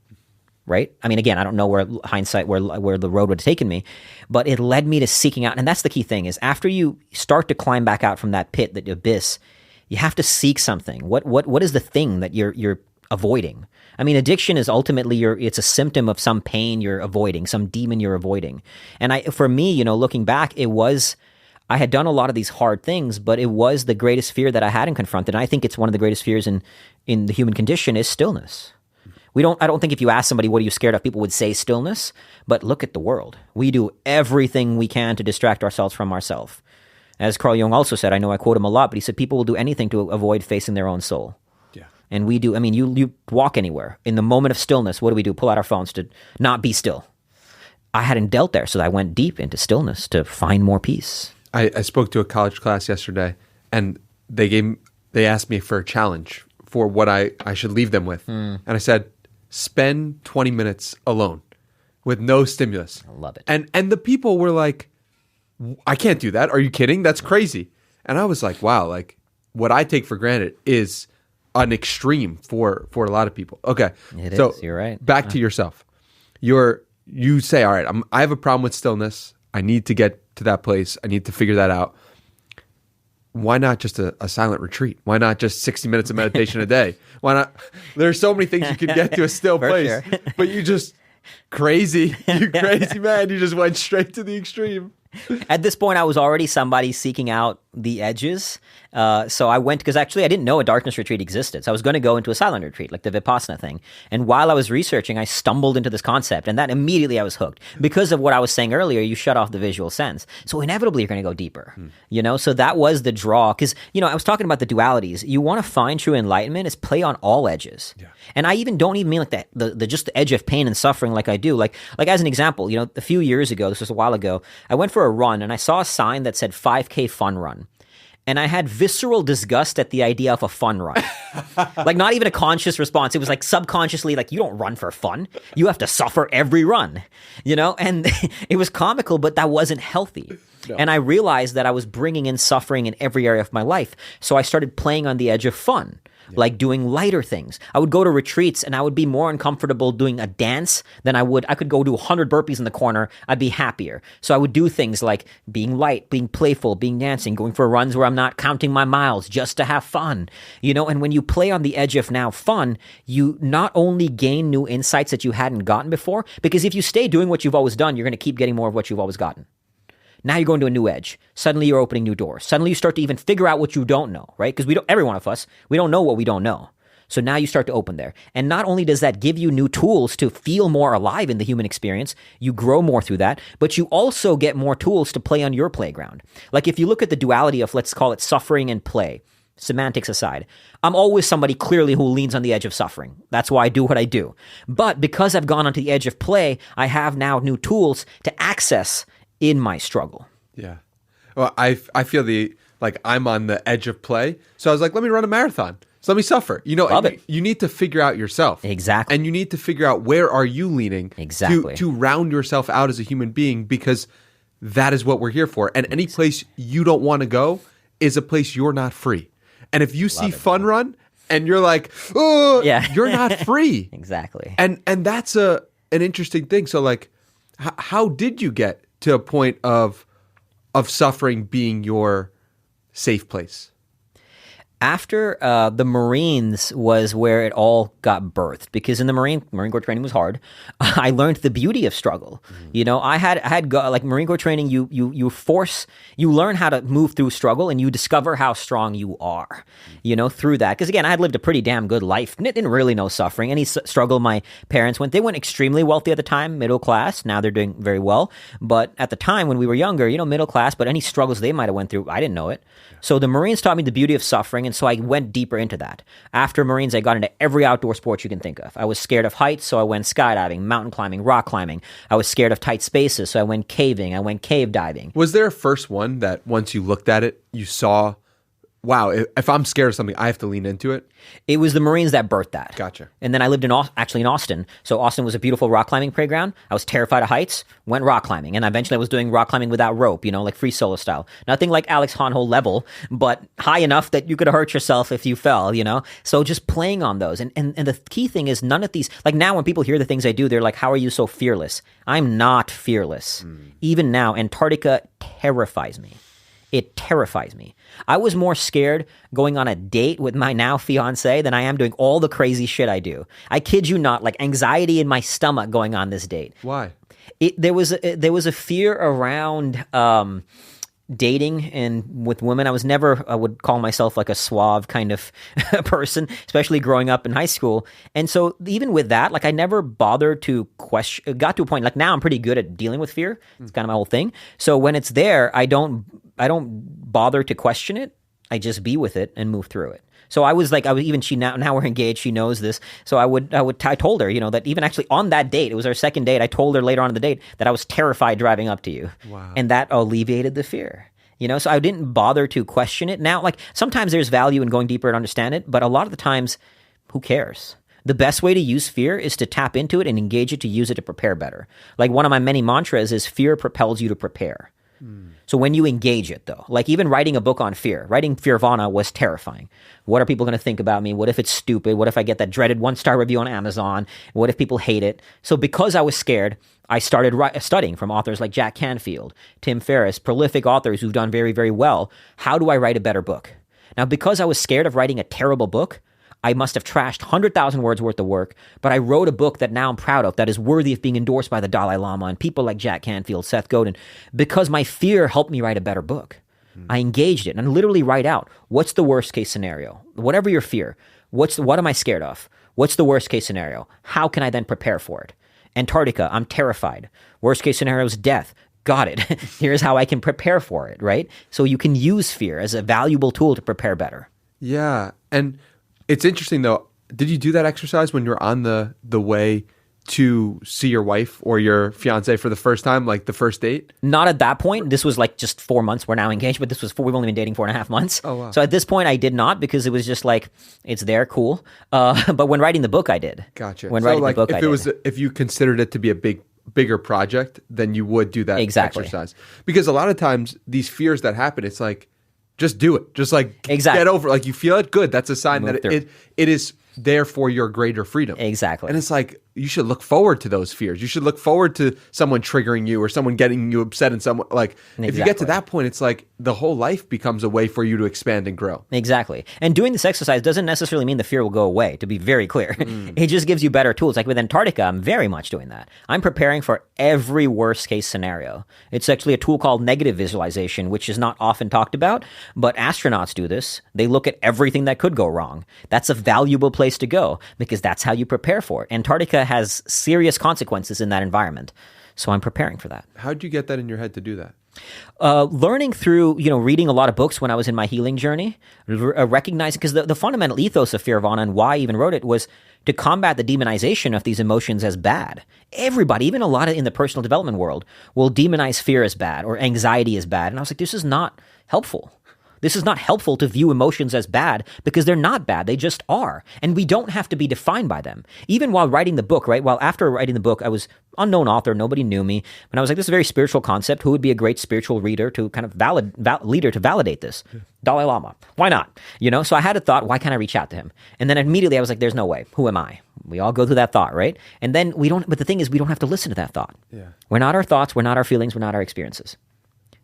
Right? Again, I don't know where the road would have taken me, but it led me to seeking out. And that's the key thing, is after you start to climb back out from that pit, that abyss, you have to seek something. What is the thing that you're avoiding? Addiction is ultimately it's a symptom of some pain you're avoiding, some demon you're avoiding. And for me, looking back, I had done a lot of these hard things, but it was the greatest fear that I hadn't confronted. And I think it's one of the greatest fears in the human condition is stillness. I don't think if you ask somebody, what are you scared of, people would say stillness, but look at the world. We do everything we can to distract ourselves from ourselves. As Carl Jung also said, I know I quote him a lot, but he said people will do anything to avoid facing their own soul. Yeah. And we do, I mean, you walk anywhere. In the moment of stillness, what do? Pull out our phones to not be still. I hadn't dealt there, so I went deep into stillness to find more peace. I spoke to a college class yesterday, and they asked me for a challenge for what I should leave them with. And I said, spend 20 minutes alone with no stimulus. I love it. And the people were like, I can't do that. Are you kidding? That's crazy. And I was like, wow, like what I take for granted is an extreme for a lot of people. Okay. It is. You're right. Back to yourself. You say, all right, I have a problem with stillness. I need to get to that place. I need to figure that out. Why not just a silent retreat? Why not just 60 minutes of meditation a day? Why not? There's so many things you can get to a still place, sure. but you just crazy. You crazy man. You just went straight to the extreme. At this point, I was already somebody seeking out the edges. So I went, because actually I didn't know a darkness retreat existed. So I was going to go into a silent retreat, like the Vipassana thing. And while I was researching, I stumbled into this concept, and that immediately I was hooked. Because of what I was saying earlier, you shut off the visual sense. So inevitably you're going to go deeper, So that was the draw. Because, I was talking about the dualities. You want to find true enlightenment is play on all edges. Yeah. And I don't even mean like that, the just the edge of pain and suffering like I do. Like as an example, a few years ago, this was a while ago, I went for a run and I saw a sign that said 5K fun run. And I had visceral disgust at the idea of a fun run. Like not even a conscious response. It was like subconsciously like, you don't run for fun. You have to suffer every run, And it was comical, but that wasn't healthy. No. And I realized that I was bringing in suffering in every area of my life. So I started playing on the edge of fun. Like doing lighter things. I would go to retreats and I would be more uncomfortable doing a dance than I could go do 100 burpees in the corner. I'd be happier. So I would do things like being light, being playful, being dancing, going for runs where I'm not counting my miles just to have fun. And when you play on the edge of now fun, you not only gain new insights that you hadn't gotten before, because if you stay doing what you've always done, you're going to keep getting more of what you've always gotten. Now you're going to a new edge. Suddenly you're opening new doors. Suddenly you start to even figure out what you don't know, right? Because every one of us, we don't know what we don't know. So now you start to open there. And not only does that give you new tools to feel more alive in the human experience, you grow more through that, but you also get more tools to play on your playground. Like if you look at the duality of, let's call it suffering and play, semantics aside, I'm always somebody clearly who leans on the edge of suffering. That's why I do what I do. But because I've gone onto the edge of play, I have now new tools to access in my struggle. Yeah. Well, I feel I'm on the edge of play. So I was like, let me run a marathon. So let me suffer. Love it. You need to figure out yourself. Exactly. And you need to figure out where are you leaning exactly to round yourself out as a human being, because that is what we're here for. And any place you don't want to go is a place you're not free. And if you see fun run and you're like, oh, you're not free. Exactly. And that's an interesting thing. So like, how did you get to a point of suffering being your safe place? After the Marines was where it all got birthed, because in the Marine Corps training was hard. I learned the beauty of struggle. I had like Marine Corps training. You learn how to move through struggle, and you discover how strong you are. Through that. Because again, I had lived a pretty damn good life. Didn't really know suffering. Any struggle my parents went. They weren't extremely wealthy at the time, middle class. Now they're doing very well. But at the time when we were younger, middle class. But any struggles they might have went through, I didn't know it. So the Marines taught me the beauty of suffering. And so I went deeper into that. After Marines, I got into every outdoor sport you can think of. I was scared of heights, so I went skydiving, mountain climbing, rock climbing. I was scared of tight spaces, so I went caving. I went cave diving. Was there a first one that once you looked at it, you saw, wow, if I'm scared of something, I have to lean into it? It was the Marines that birthed that. Gotcha. And then I lived in Austin. So Austin was a beautiful rock climbing playground. I was terrified of heights, went rock climbing. And eventually I was doing rock climbing without rope, like free solo style. Nothing like Alex Honnold level, but high enough that you could hurt yourself if you fell, So just playing on those. And the key thing is none of these, like now when people hear the things I do, they're like, how are you so fearless? I'm not fearless. Even now, Antarctica terrifies me. It terrifies me. I was more scared going on a date with my now fiance than I am doing all the crazy shit I do. I kid you not, like anxiety in my stomach going on this date. Why? There was a fear around dating and with women, I would call myself like a suave kind of person, especially growing up in high school. And so even with that, like I never bothered to question, got to a point, like now I'm pretty good at dealing with fear. It's kind of my whole thing. So when it's there, I don't bother to question it. I just be with it and move through it. So I was even now we're engaged. She knows this. So I told her, that even actually on that date, it was our second date. I told her later on in the date that I was terrified driving up to you. Wow. And that alleviated the fear, so I didn't bother to question it. Now, like sometimes there's value in going deeper and understand it, but a lot of the times, who cares? The best way to use fear is to tap into it and engage it to use it to prepare better. Like one of my many mantras is fear propels you to prepare. So when you engage it, though, like even writing a book on fear, writing Fearvana was terrifying. What are people going to think about me? What if it's stupid? What if I get that dreaded 1-star review on Amazon? What if people hate it? So because I was scared, I started studying from authors like Jack Canfield, Tim Ferriss, prolific authors who've done very, very well. How do I write a better book? Now, because I was scared of writing a terrible book, I must have trashed 100,000 words worth of work, but I wrote a book that now I'm proud of, that is worthy of being endorsed by the Dalai Lama and people like Jack Canfield, Seth Godin, because my fear helped me write a better book. I engaged it and literally write out, what's the worst case scenario? Whatever your fear, what am I scared of? What's the worst case scenario? How can I then prepare for it? Antarctica, I'm terrified. Worst case scenario is death. Got it. Here's how I can prepare for it, right? So you can use fear as a valuable tool to prepare better. Yeah. And it's interesting, though. Did you do that exercise when you're on the way to see your wife or your fiance for the first time, like the first date? Not at that point. This was like just 4 months. We're now engaged, but we've only been dating 4.5 months. Oh, wow. So at this point, I did not because it was just like, it's there, cool. But when writing the book, I did. Gotcha. When writing the book, I did. If you considered it to be a bigger project, then you would do that exercise. Because a lot of times, these fears that happen, it's like, just do it. Just like get over it. Like you feel it, good. That's a sign that it is there for your greater freedom. Exactly. And it's like, you should look forward to those fears. You should look forward to someone triggering you or someone getting you upset in some like if you get to that point, it's like the whole life becomes a way for you to expand and grow. Exactly. And doing this exercise doesn't necessarily mean the fear will go away, to be very clear. It just gives you better tools. Like with Antarctica, I'm very much doing that. I'm preparing for every worst case scenario. It's actually a tool called negative visualization, which is not often talked about, but astronauts do this. They look at everything that could go wrong. That's a valuable place to go because that's how you prepare for it. Antarctica has serious consequences in that environment. So I'm preparing for that. How'd you get that in your head to do that? Learning through, reading a lot of books when I was in my healing journey, recognizing, because the fundamental ethos of Fearvana and why I even wrote it was to combat the demonization of these emotions as bad. Everybody, even a lot in the personal development world, will demonize fear as bad or anxiety as bad. And I was like, this is not helpful. This is not helpful to view emotions as bad because they're not bad. They just are. And we don't have to be defined by them. Even while writing the book, right? After writing the book, I was unknown author. Nobody knew me. And I was like, this is a very spiritual concept. Who would be a great spiritual reader to kind of leader to validate this? Yeah. Dalai Lama. Why not? So I had a thought, why can't I reach out to him? And then immediately I was like, there's no way. Who am I? We all go through that thought, right? And then but the thing is, we don't have to listen to that thought. Yeah. We're not our thoughts. We're not our feelings. We're not our experiences.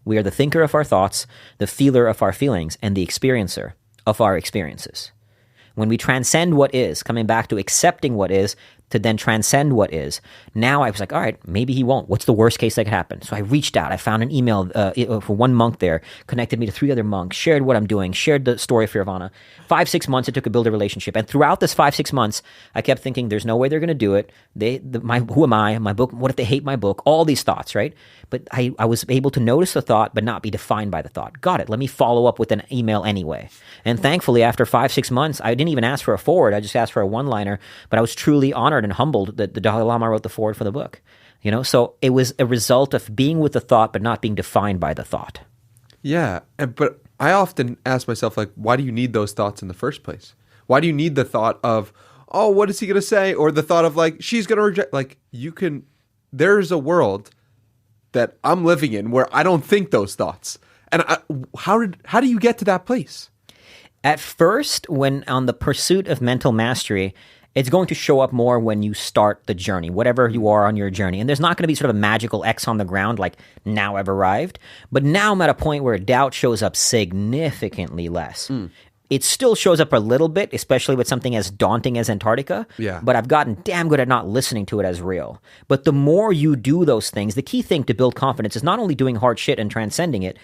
We are the thinker of our thoughts, the feeler of our feelings, and the experiencer of our experiences. When we transcend what is, coming back to accepting what is, to then transcend what is, now I was like, all right, maybe he won't. What's the worst case that could happen? So I reached out. I found an email for one monk there, connected me to 3 other monks, shared what I'm doing, shared the story of Fearvana. 5-6 months it took to build a relationship. And throughout this 5-6 months, I kept thinking, there's no way they're going to do it. Who am I? My book, what if they hate my book? All these thoughts, right? But I was able to notice the thought, but not be defined by the thought. Got it. Let me follow up with an email anyway. And thankfully, after 5-6 months, I didn't even ask for a forward. I just asked for a one-liner, but I was truly honored and humbled that the Dalai Lama wrote the forward for the book. So it was a result of being with the thought, but not being defined by the thought. Yeah. But I often ask myself, like, why do you need those thoughts in the first place? Why do you need the thought of, oh, what is he going to say? Or the thought of like, she's going to reject, like there's a world that I'm living in where I don't think those thoughts. And how do you get to that place? At first, when on the pursuit of mental mastery, it's going to show up more when you start the journey, whatever you are on your journey. And there's not going to be sort of a magical X on the ground like, now I've arrived. But now I'm at a point where doubt shows up significantly less. It still shows up a little bit, especially with something as daunting as Antarctica. Yeah. But I've gotten damn good at not listening to it as real. But the more you do those things, the key thing to build confidence is not only doing hard shit and transcending it,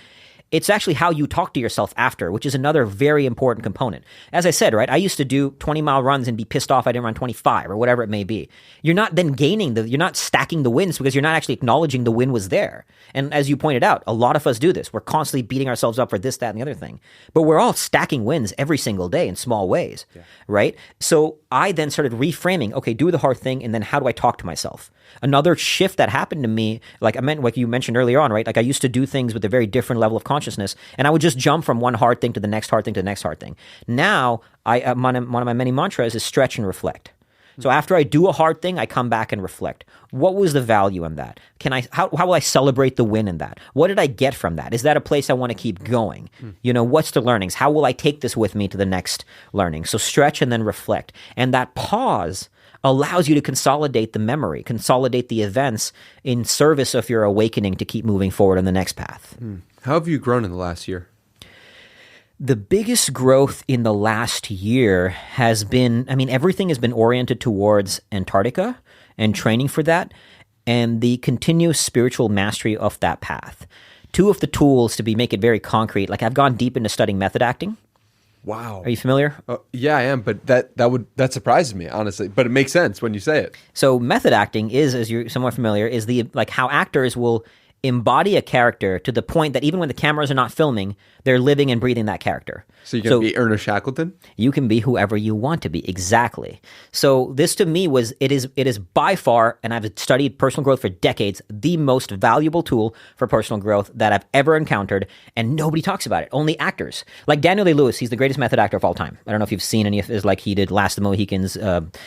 It's actually how you talk to yourself after, which is another very important component. As I said, right, I used to do 20-mile runs and be pissed off I didn't run 25 or whatever it may be. You're not then you're not stacking the wins because you're not actually acknowledging the win was there. And as you pointed out, a lot of us do this. We're constantly beating ourselves up for this, that, and the other thing. But we're all stacking wins every single day in small ways, right? So I then started reframing, okay, do the hard thing, and then how do I talk to myself? Another shift that happened to me, like you mentioned earlier on, right? Like I used to do things with a very different level of consciousness, and I would just jump from one hard thing to the next hard thing to the next hard thing. Now, one of my many mantras is stretch and reflect. So after I do a hard thing, I come back and reflect. What was the value in that? How will I celebrate the win in that? What did I get from that? Is that a place I want to keep going? What's the learnings? How will I take this with me to the next learning? So stretch and then reflect. And that pause allows you to consolidate the memory, consolidate the events in service of your awakening to keep moving forward on the next path. How have you grown in the last year? The biggest growth in the last year has been, everything has been oriented towards Antarctica and training for that and the continuous spiritual mastery of that path. Two of the tools to make it very concrete, like I've gone deep into studying method acting. Wow. Are you familiar? Yeah, I am, but that surprises me, honestly. But it makes sense when you say it. So method acting is, as you're somewhat familiar, is how actors will embody a character to the point that even when the cameras are not filming, they're living and breathing that character. So you can be Ernest Shackleton? You can be whoever you want to be, exactly. So this to me it is by far, and I've studied personal growth for decades, the most valuable tool for personal growth that I've ever encountered, and nobody talks about it, only actors. Like Daniel Day-Lewis, he's the greatest method actor of all time. I don't know if you've seen any of his, like he did Last of the Mohicans,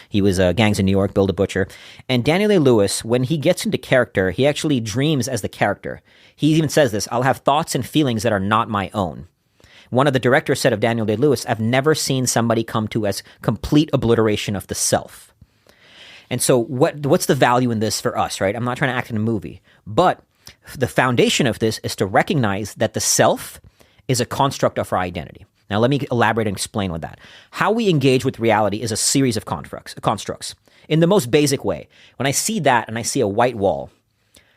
he was Gangs in New York, Build a Butcher. And Daniel Day-Lewis, when he gets into character, he actually dreams as the character. He even says this, I'll have thoughts and feelings that are not my own. One of the directors said of Daniel Day-Lewis, I've never seen somebody come to as complete obliteration of the self. And so what's the value in this for us, right? I'm not trying to act in a movie, but the foundation of this is to recognize that the self is a construct of our identity. Now, let me elaborate and explain with that. How we engage with reality is a series of constructs. In the most basic way, when I see that and I see a white wall,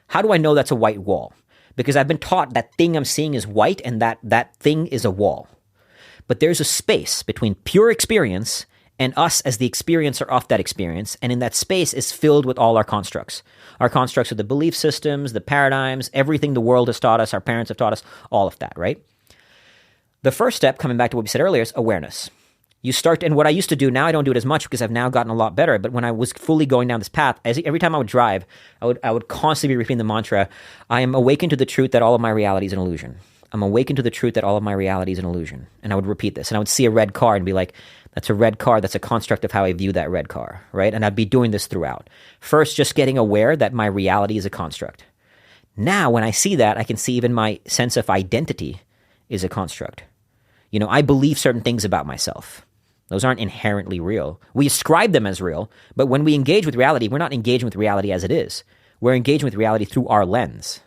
how do I know that's a white wall? Because I've been taught that thing I'm seeing is white and that thing is a wall. But there's a space between pure experience and us as the experiencer of that experience. And in that space is filled with all our constructs. Our constructs are the belief systems, the paradigms, everything the world has taught us, our parents have taught us, all of that, right? The first step, coming back to what we said earlier, is awareness. You start, and what I used to do, now I don't do it as much because I've now gotten a lot better, but when I was fully going down this path, every time I would drive, I would constantly be repeating the mantra, I am awakened to the truth that all of my reality is an illusion. I'm awakened to the truth that all of my reality is an illusion. And I would repeat this, and I would see a red car and be like, that's a red car, that's a construct of how I view that red car, right? And I'd be doing this throughout. First, just getting aware that my reality is a construct. Now, when I see that, I can see even my sense of identity is a construct. I believe certain things about myself. Those aren't inherently real. We ascribe them as real, but when we engage with reality, we're not engaging with reality as it is. We're engaging with reality through our lens.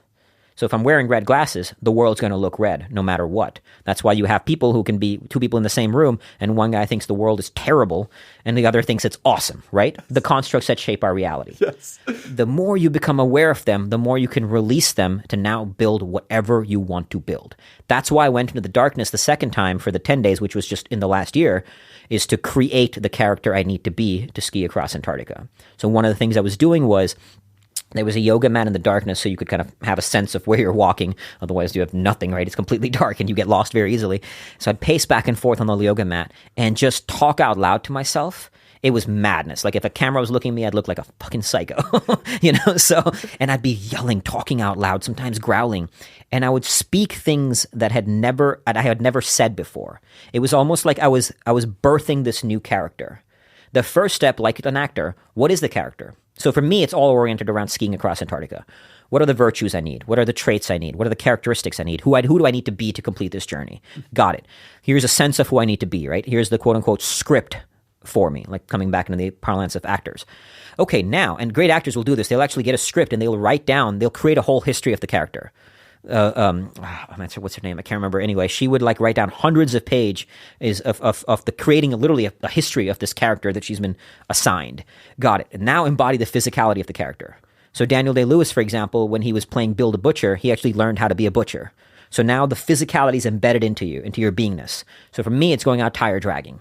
So if I'm wearing red glasses, the world's going to look red no matter what. That's why you have people who can be two people in the same room, and one guy thinks the world is terrible, and the other thinks it's awesome, right? The constructs that shape our reality. Yes. The more you become aware of them, the more you can release them to now build whatever you want to build. That's why I went into the darkness the second time for the 10 days, which was just in the last year, is to create the character I need to be to ski across Antarctica. So one of the things I was doing was there was a yoga mat in the darkness so you could kind of have a sense of where you're walking. Otherwise, you have nothing, right? It's completely dark and you get lost very easily. So I'd pace back and forth on the yoga mat and just talk out loud to myself. It was madness. Like if a camera was looking at me, I'd look like a fucking psycho, and I'd be yelling, talking out loud, sometimes growling. And I would speak things that I had never said before. It was almost like I was birthing this new character. The first step, like an actor, what is the character? So for me, it's all oriented around skiing across Antarctica. What are the virtues I need? What are the traits I need? What are the characteristics I need? Who do I need to be to complete this journey? Got it. Here's a sense of who I need to be, right? Here's the quote-unquote script for me, like coming back into the parlance of actors. Okay, now, and great actors will do this. They'll actually get a script and they'll create a whole history of the character. I'm not sure what's her name. I can't remember. Anyway, she would write down hundreds of pages of the creating literally a history of this character that she's been assigned. Got it. And now embody the physicality of the character. So Daniel Day-Lewis, for example, when he was playing Build a Butcher, he actually learned how to be a butcher. So now the physicality is embedded into you, into your beingness. So for me, it's going out tire dragging.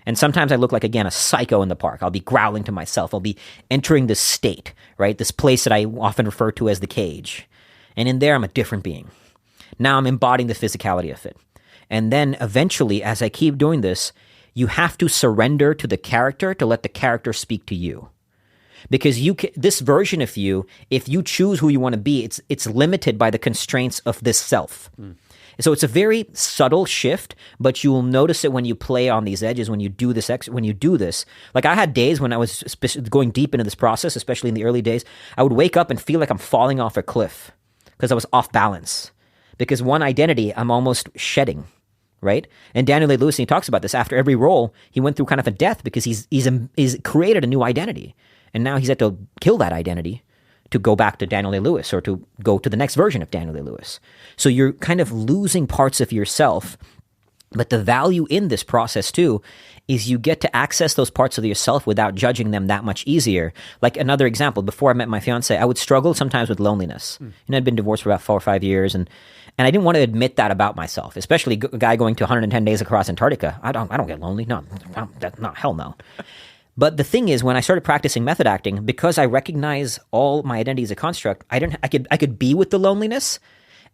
And sometimes I look like, again, a psycho in the park. I'll be growling to myself. I'll be entering this state, right? This place that I often refer to as the cage. And in there, I'm a different being. Now I'm embodying the physicality of it. And then eventually, as I keep doing this, you have to surrender to the character to let the character speak to you. Because this version of you, if you choose who you want to be, it's limited by the constraints of this self. So it's a very subtle shift, but you will notice it when you play on these edges, when you do this. Like I had days when I was going deep into this process, especially in the early days, I would wake up and feel like I'm falling off a cliff because I was off balance. Because one identity I'm almost shedding, right? And Daniel Day-Lewis, he talks about this. After every role, he went through kind of a death because he's created a new identity. And now he's had to kill that identity to go back to Daniel Day-Lewis or to go to the next version of Daniel Day-Lewis. So you're kind of losing parts of yourself. But the value in this process too is you get to access those parts of yourself without judging them that much easier. Like another example, before I met my fiance, I would struggle sometimes with loneliness. I'd been divorced for about 4 or 5 years, and I didn't want to admit that about myself, especially a guy going to 110 days across Antarctica. I don't get lonely. No, hell no. But the thing is, when I started practicing method acting, because I recognize all my identity as a construct, I could be with the loneliness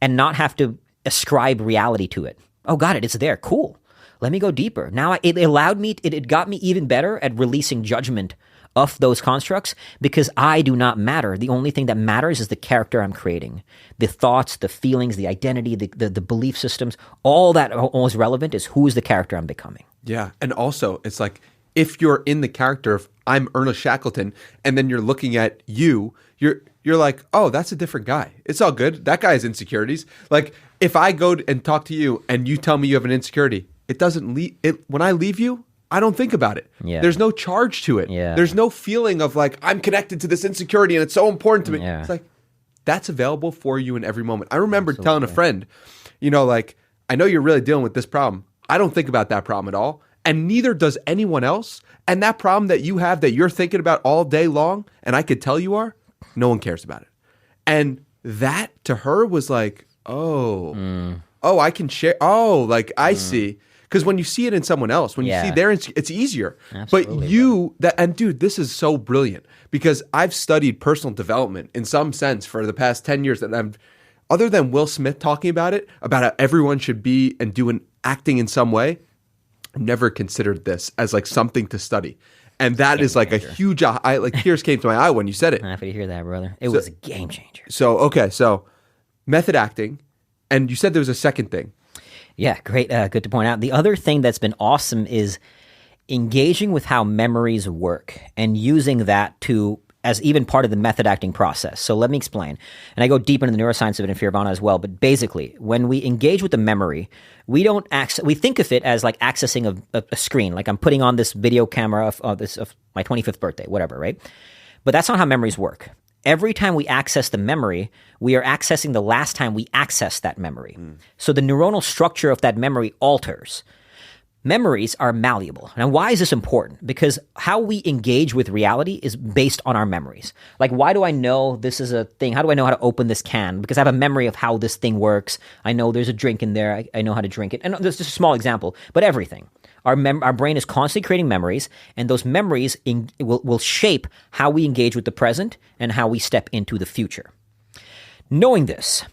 and not have to ascribe reality to it. Oh, got it. It's there. Cool. Let me go deeper. Now it allowed me, it got me even better at releasing judgment of those constructs because I do not matter. The only thing that matters is the character I'm creating. The thoughts, the feelings, the identity, the belief systems, all that is relevant is who is the character I'm becoming. Yeah. And also, it's like, if you're in the character of I'm Ernest Shackleton, and then you're looking at you're like, oh, that's a different guy. It's all good. That guy has insecurities. Like if I go and talk to you and you tell me you have an insecurity, it doesn't when I leave you, I don't think about it. Yeah. There's no charge to it. Yeah. There's no feeling of like I'm connected to this insecurity and it's so important to me. Yeah. It's like that's available for you in every moment. I remember telling a friend, like I know you're really dealing with this problem. I don't think about that problem at all. And neither does anyone else. And that problem that you have that you're thinking about all day long, and I could tell you are, no one cares about it. And that to her was like, I can share. Oh, like I see. Because when you see it in someone else, when you see it's easier. Absolutely, And dude, this is so brilliant because I've studied personal development in some sense for the past 10 years that other than Will Smith talking about it, about how everyone should be and doing acting in some way, never considered this as like something to study. And that is like a huge, tears came to my eye when you said it. I'm happy to hear that, brother. It was a game changer. So method acting, and you said there was a second thing. Yeah, great. Good to point out. The other thing that's been awesome is engaging with how memories work and using that as even part of the method acting process. So let me explain. And I go deep into the neuroscience of it in Fearvana as well. But basically, when we engage with the memory, we think of it as like accessing a screen. Like I'm putting on this video camera of my 25th birthday, whatever, right? But that's not how memories work. Every time we access the memory, we are accessing the last time we accessed that memory. So the neuronal structure of that memory alters. Memories are malleable. Now, why is this important? Because how we engage with reality is based on our memories. Like, why do I know this is a thing? How do I know how to open this can? Because I have a memory of how this thing works. I know there's a drink in there. I know how to drink it. And this is just a small example, but everything. Our brain is constantly creating memories, and those memories will shape how we engage with the present and how we step into the future. Knowing this,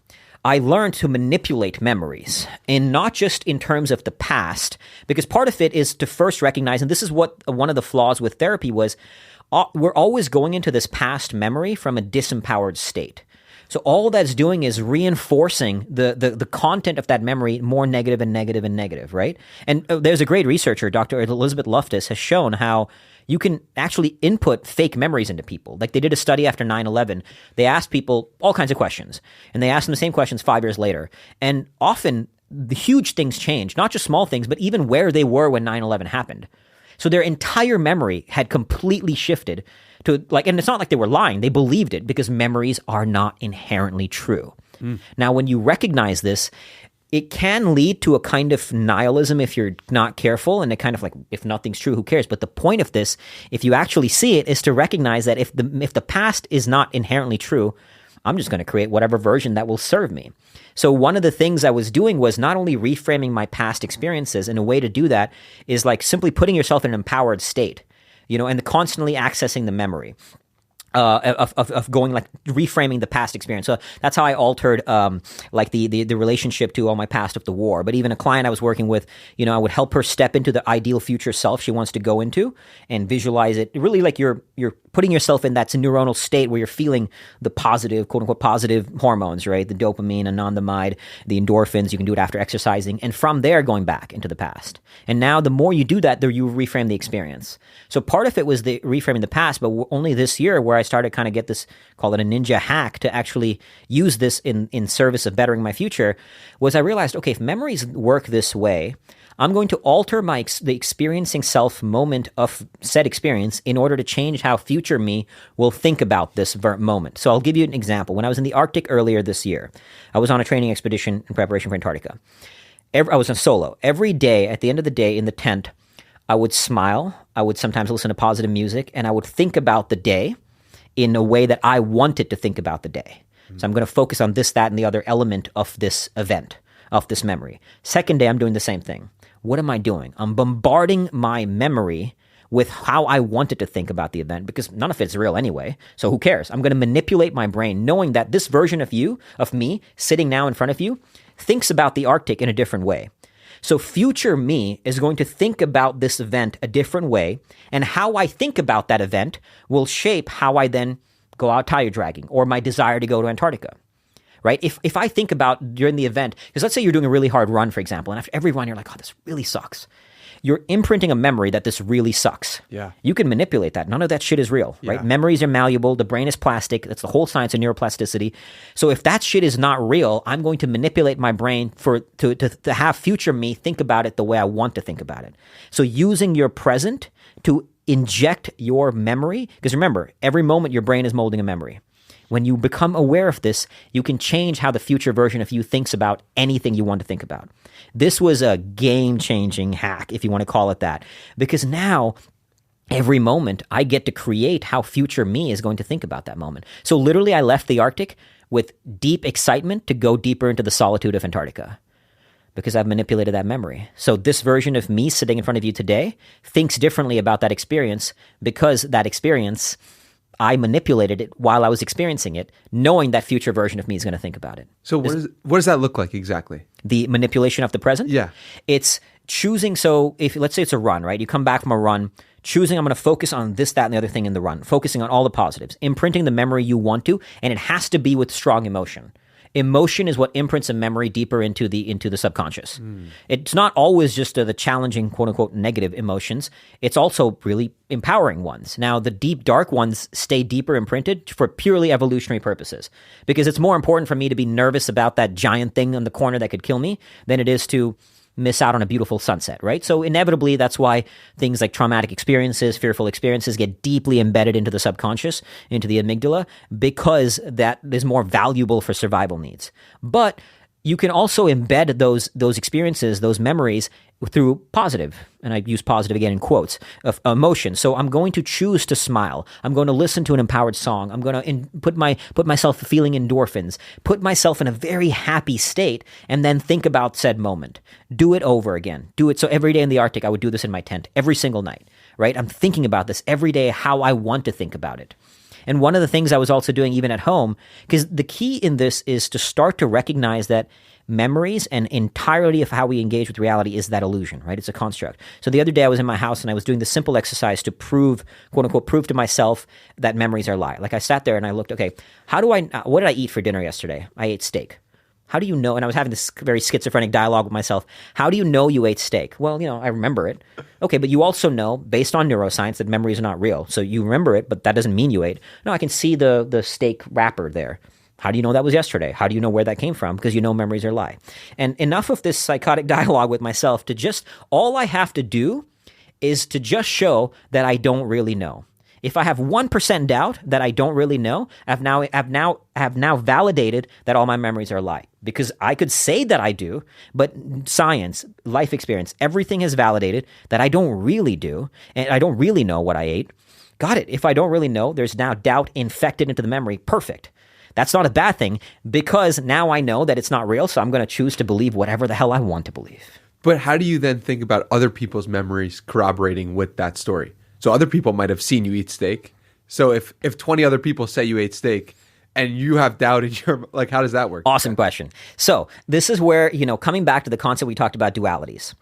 I learned to manipulate memories, and not just in terms of the past, because part of it is to first recognize, and this is what one of the flaws with therapy was, we're always going into this past memory from a disempowered state. So all that's doing is reinforcing the content of that memory more negative and negative and negative, right? And there's a great researcher, Dr. Elizabeth Loftus, has shown how you can actually input fake memories into people. Like they did a study after 9/11. They asked people all kinds of questions, and they asked them the same questions 5 years later. And often the huge things change, not just small things, but even where they were when 9/11 happened. So their entire memory had completely shifted to and it's not like they were lying. They believed it because memories are not inherently true. Now, when you recognize this, it can lead to a kind of nihilism if you're not careful, and it kind of like, if nothing's true, who cares? But the point of this, if you actually see it, is to recognize that if the past is not inherently true, I'm just going to create whatever version that will serve me. So one of the things I was doing was not only reframing my past experiences, and a way to do that is like simply putting yourself in an empowered state, and constantly accessing the memory. Of going, like, reframing the past experience. So that's how I altered like the relationship to all my past of the war. But even a client I was working with, I would help her step into the ideal future self she wants to go into and visualize it. Really, like you're putting yourself in that neuronal state where you're feeling the positive, quote unquote, positive hormones, right? The dopamine, anandamide, the endorphins. You can do it after exercising. And from there, going back into the past. And now the more you do that, the you reframe the experience. So part of it was the reframing the past, but only this year where I started kind of get this, call it a ninja hack, to actually use this in service of bettering my future, was I realized, okay, if memories work this way, I'm going to alter the experiencing self moment of said experience in order to change how future me will think about this moment. So I'll give you an example. When I was in the Arctic earlier this year, I was on a training expedition in preparation for Antarctica. I was on solo. Every day, at the end of the day in the tent, I would smile. I would sometimes listen to positive music, and I would think about the day in a way that I wanted to think about the day. So I'm going to focus on this, that, and the other element of this event, of this memory. Second day, I'm doing the same thing. What am I doing? I'm bombarding my memory with how I wanted to think about the event, because none of it's real anyway. So who cares? I'm going to manipulate my brain knowing that this version of me, sitting now in front of you, thinks about the Arctic in a different way. So future me is going to think about this event a different way, and how I think about that event will shape how I then go out tire dragging, or my desire to go to Antarctica, right? If I think about during the event, because let's say you're doing a really hard run, for example, and after every run you're like, oh, this really sucks. You're imprinting a memory that this really sucks. Yeah. You can manipulate that. None of that shit is real, right? Yeah. Memories are malleable. The brain is plastic. That's the whole science of neuroplasticity. So if that shit is not real, I'm going to manipulate my brain to have future me think about it the way I want to think about it. So using your present to inject your memory, because remember, every moment your brain is molding a memory. When you become aware of this, you can change how the future version of you thinks about anything you want to think about. This was a game-changing hack, if you want to call it that, because now every moment I get to create how future me is going to think about that moment. So literally I left the Arctic with deep excitement to go deeper into the solitude of Antarctica, because I've manipulated that memory. So this version of me sitting in front of you today thinks differently about that experience, because that experience, I manipulated it while I was experiencing it, knowing that future version of me is going to think about it. So what does that look like exactly? The manipulation of the present? Yeah. It's choosing. So if, let's say it's a run, right? You come back from a run, choosing, I'm going to focus on this, that, and the other thing in the run, focusing on all the positives, imprinting the memory you want to, and it has to be with strong emotion. Emotion is what imprints a memory deeper into the subconscious. It's not always just the challenging, quote unquote, negative emotions. It's also really empowering ones. Now, the deep, dark ones stay deeper imprinted for purely evolutionary purposes, because it's more important for me to be nervous about that giant thing in the corner that could kill me than it is to miss out on a beautiful sunset, right? So inevitably, that's why things like traumatic experiences, fearful experiences get deeply embedded into the subconscious, into the amygdala, because that is more valuable for survival needs. But you can also embed those experiences, those memories, through positive, and I use positive again in quotes, of emotion. So I'm going to choose to smile. I'm going to listen to an empowered song. I'm going to put myself feeling endorphins, put myself in a very happy state, and then think about said moment. Do it over again. Do it. So every day in the Arctic, I would do this in my tent every single night, right? I'm thinking about this every day, how I want to think about it. And one of the things I was also doing even at home, because the key in this is to start to recognize that memories and entirety of how we engage with reality is that illusion, right? It's a construct. So the other day I was in my house and I was doing this simple exercise to prove, quote unquote, prove to myself that memories are a lie. Like I sat there and I looked, okay, what did I eat for dinner yesterday? I ate steak. How do you know? And I was having this very schizophrenic dialogue with myself. How do you know you ate steak? Well, I remember it. Okay, but you also know, based on neuroscience, that memories are not real. So you remember it, but that doesn't mean you ate. No, I can see the steak wrapper there. How do you know that was yesterday? How do you know where that came from? Because you know memories are a lie. And enough of this psychotic dialogue with myself to just, all I have to do is to just show that I don't really know. If I have 1% doubt that I don't really know, I've now validated that all my memories are a lie. Because I could say that I do, but science, life experience, everything has validated that I don't really do, and I don't really know what I ate. Got it. If I don't really know, there's now doubt infected into the memory. Perfect. That's not a bad thing because now I know that it's not real, so I'm going to choose to believe whatever the hell I want to believe. But how do you then think about other people's memories corroborating with that story? So other people might have seen you eat steak. So if 20 other people say you ate steak and you have doubt in your, like, how does that work? Awesome question. So this is where, coming back to the concept we talked about, dualities.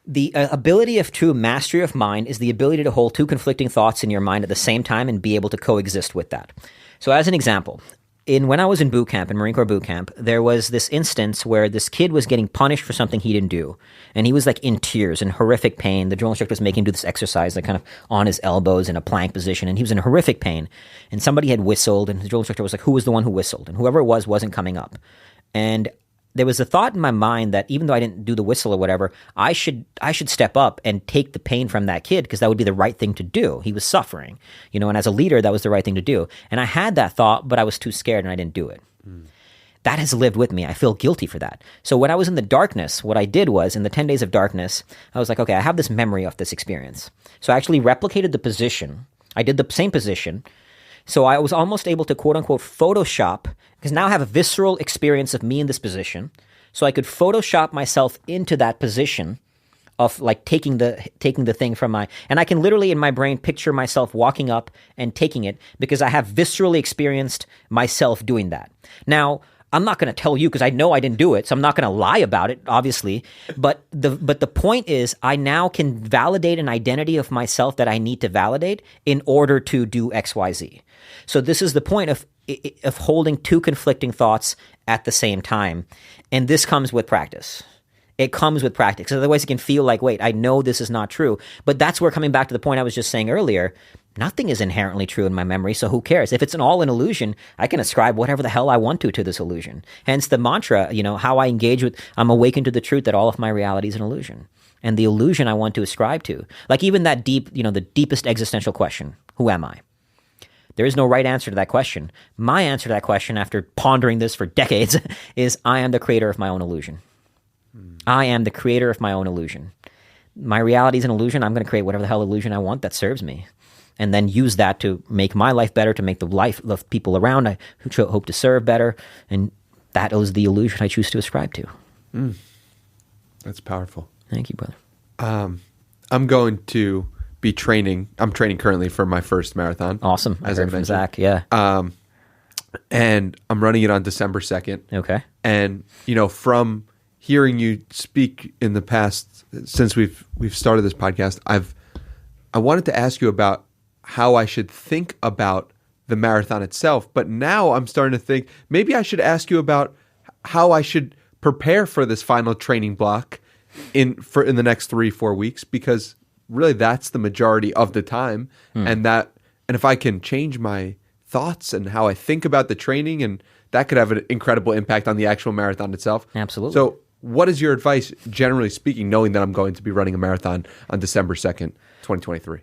The ability of true mastery of mind is the ability to hold two conflicting thoughts in your mind at the same time and be able to coexist with that. So as an example, when I was in boot camp, in Marine Corps boot camp, there was this instance where this kid was getting punished for something he didn't do. And he was like in tears, in horrific pain. The drill instructor was making him do this exercise, like kind of on his elbows in a plank position. And he was in horrific pain. And somebody had whistled, and the drill instructor was like, who was the one who whistled? And whoever it was wasn't coming up. And there was a thought in my mind that even though I didn't do the whistle or whatever, I should step up and take the pain from that kid because that would be the right thing to do. He was suffering, and as a leader, that was the right thing to do. And I had that thought, but I was too scared and I didn't do it. That has lived with me. I feel guilty for that. So when I was in the darkness, what I did was, in the 10 days of darkness, I was like, okay, I have this memory of this experience. So I actually replicated the position. I did the same position. So I was almost able to, quote unquote, Photoshop, because now I have a visceral experience of me in this position. So I could Photoshop myself into that position of like taking the thing from and I can literally in my brain picture myself walking up and taking it because I have viscerally experienced myself doing that. Now, I'm not going to tell you because I know I didn't do it, so I'm not going to lie about it, obviously. But the point is, I now can validate an identity of myself that I need to validate in order to do X, Y, Z. So this is the point of holding two conflicting thoughts at the same time, and this comes with practice. It comes with practice. Otherwise, it can feel like, wait, I know this is not true. But that's where, coming back to the point I was just saying earlier, nothing is inherently true in my memory, so who cares? If it's all an illusion, I can ascribe whatever the hell I want to this illusion. Hence the mantra, how I engage with, I'm awakened to the truth that all of my reality is an illusion. And the illusion I want to ascribe to, like even that deep, the deepest existential question, who am I? There is no right answer to that question. My answer to that question, after pondering this for decades, is I am the creator of my own illusion. I am the creator of my own illusion. My reality is an illusion. I'm going to create whatever the hell illusion I want that serves me. And then use that to make my life better, to make the life of people around I hope to serve better. And that is the illusion I choose to ascribe to. That's powerful. Thank you, brother. I'm going to be training. I'm training currently for my first marathon. Awesome. As I mentioned. Zach, yeah. And I'm running it on December 2nd. Okay. And, from hearing you speak in the past, since we've started this podcast, I wanted to ask you about how I should think about the marathon itself. But now I'm starting to think maybe I should ask you about how I should prepare for this final training block in the next 3-4 weeks, because really that's the majority of the time. And if I can change my thoughts and how I think about the training, and that could have an incredible impact on the actual marathon itself. Absolutely. So what is your advice, generally speaking, knowing that I'm going to be running a marathon on December 2nd, 2023?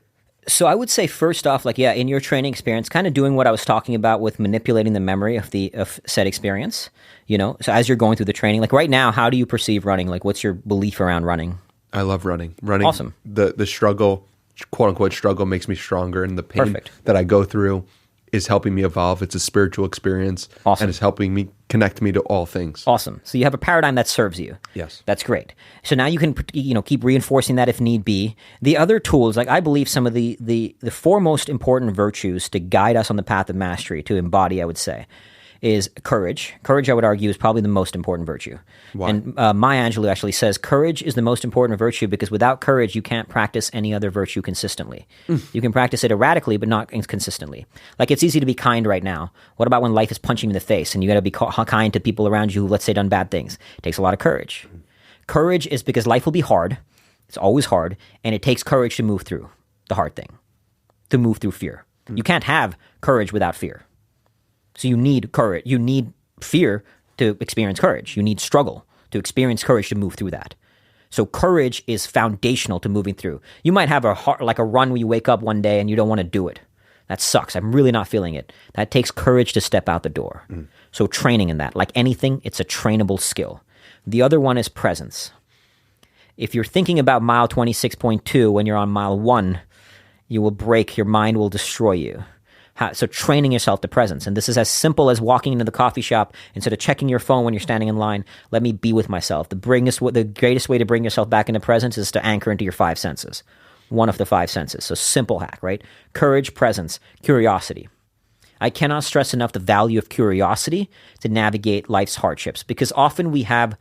So I would say first off, in your training experience, kind of doing what I was talking about with manipulating the memory of said experience, So as you're going through the training, like right now, how do you perceive running? Like what's your belief around running? I love running. Awesome. The struggle, quote unquote struggle, makes me stronger, and the pain that I go through is helping me evolve. It's a spiritual experience. Awesome. And it's helping me connect me to all things. Awesome. So you have a paradigm that serves you. Yes. That's great. So now you can keep reinforcing that if need be. The other tools, like I believe some of the four most important virtues to guide us on the path of mastery, to embody, I would say, is courage. Courage, I would argue, is probably the most important virtue. Why? And Maya Angelou actually says courage is the most important virtue because without courage, you can't practice any other virtue consistently. You can practice it erratically, but not consistently. Like it's easy to be kind right now. What about when life is punching you in the face and you got to be kind to people around you who, let's say, done bad things? It takes a lot of courage. Courage is because life will be hard. It's always hard. And it takes courage to move through the hard thing, to move through fear. You can't have courage without fear. So you need courage. You need fear to experience courage. You need struggle to experience courage to move through that. So courage is foundational to moving through. You might have a run where you wake up one day and you don't want to do it. That sucks. I'm really not feeling it. That takes courage to step out the door. So training in that, like anything, it's a trainable skill. The other one is presence. If you're thinking about mile 26.2 when you're on mile 1, you will break. Your mind will destroy you. So training yourself to presence. And this is as simple as walking into the coffee shop. Instead of checking your phone when you're standing in line, let me be with myself. The greatest way to bring yourself back into presence is to anchor into your 5 senses. One of the 5 senses. So simple hack, right? Courage, presence, curiosity. I cannot stress enough the value of curiosity to navigate life's hardships, because often we have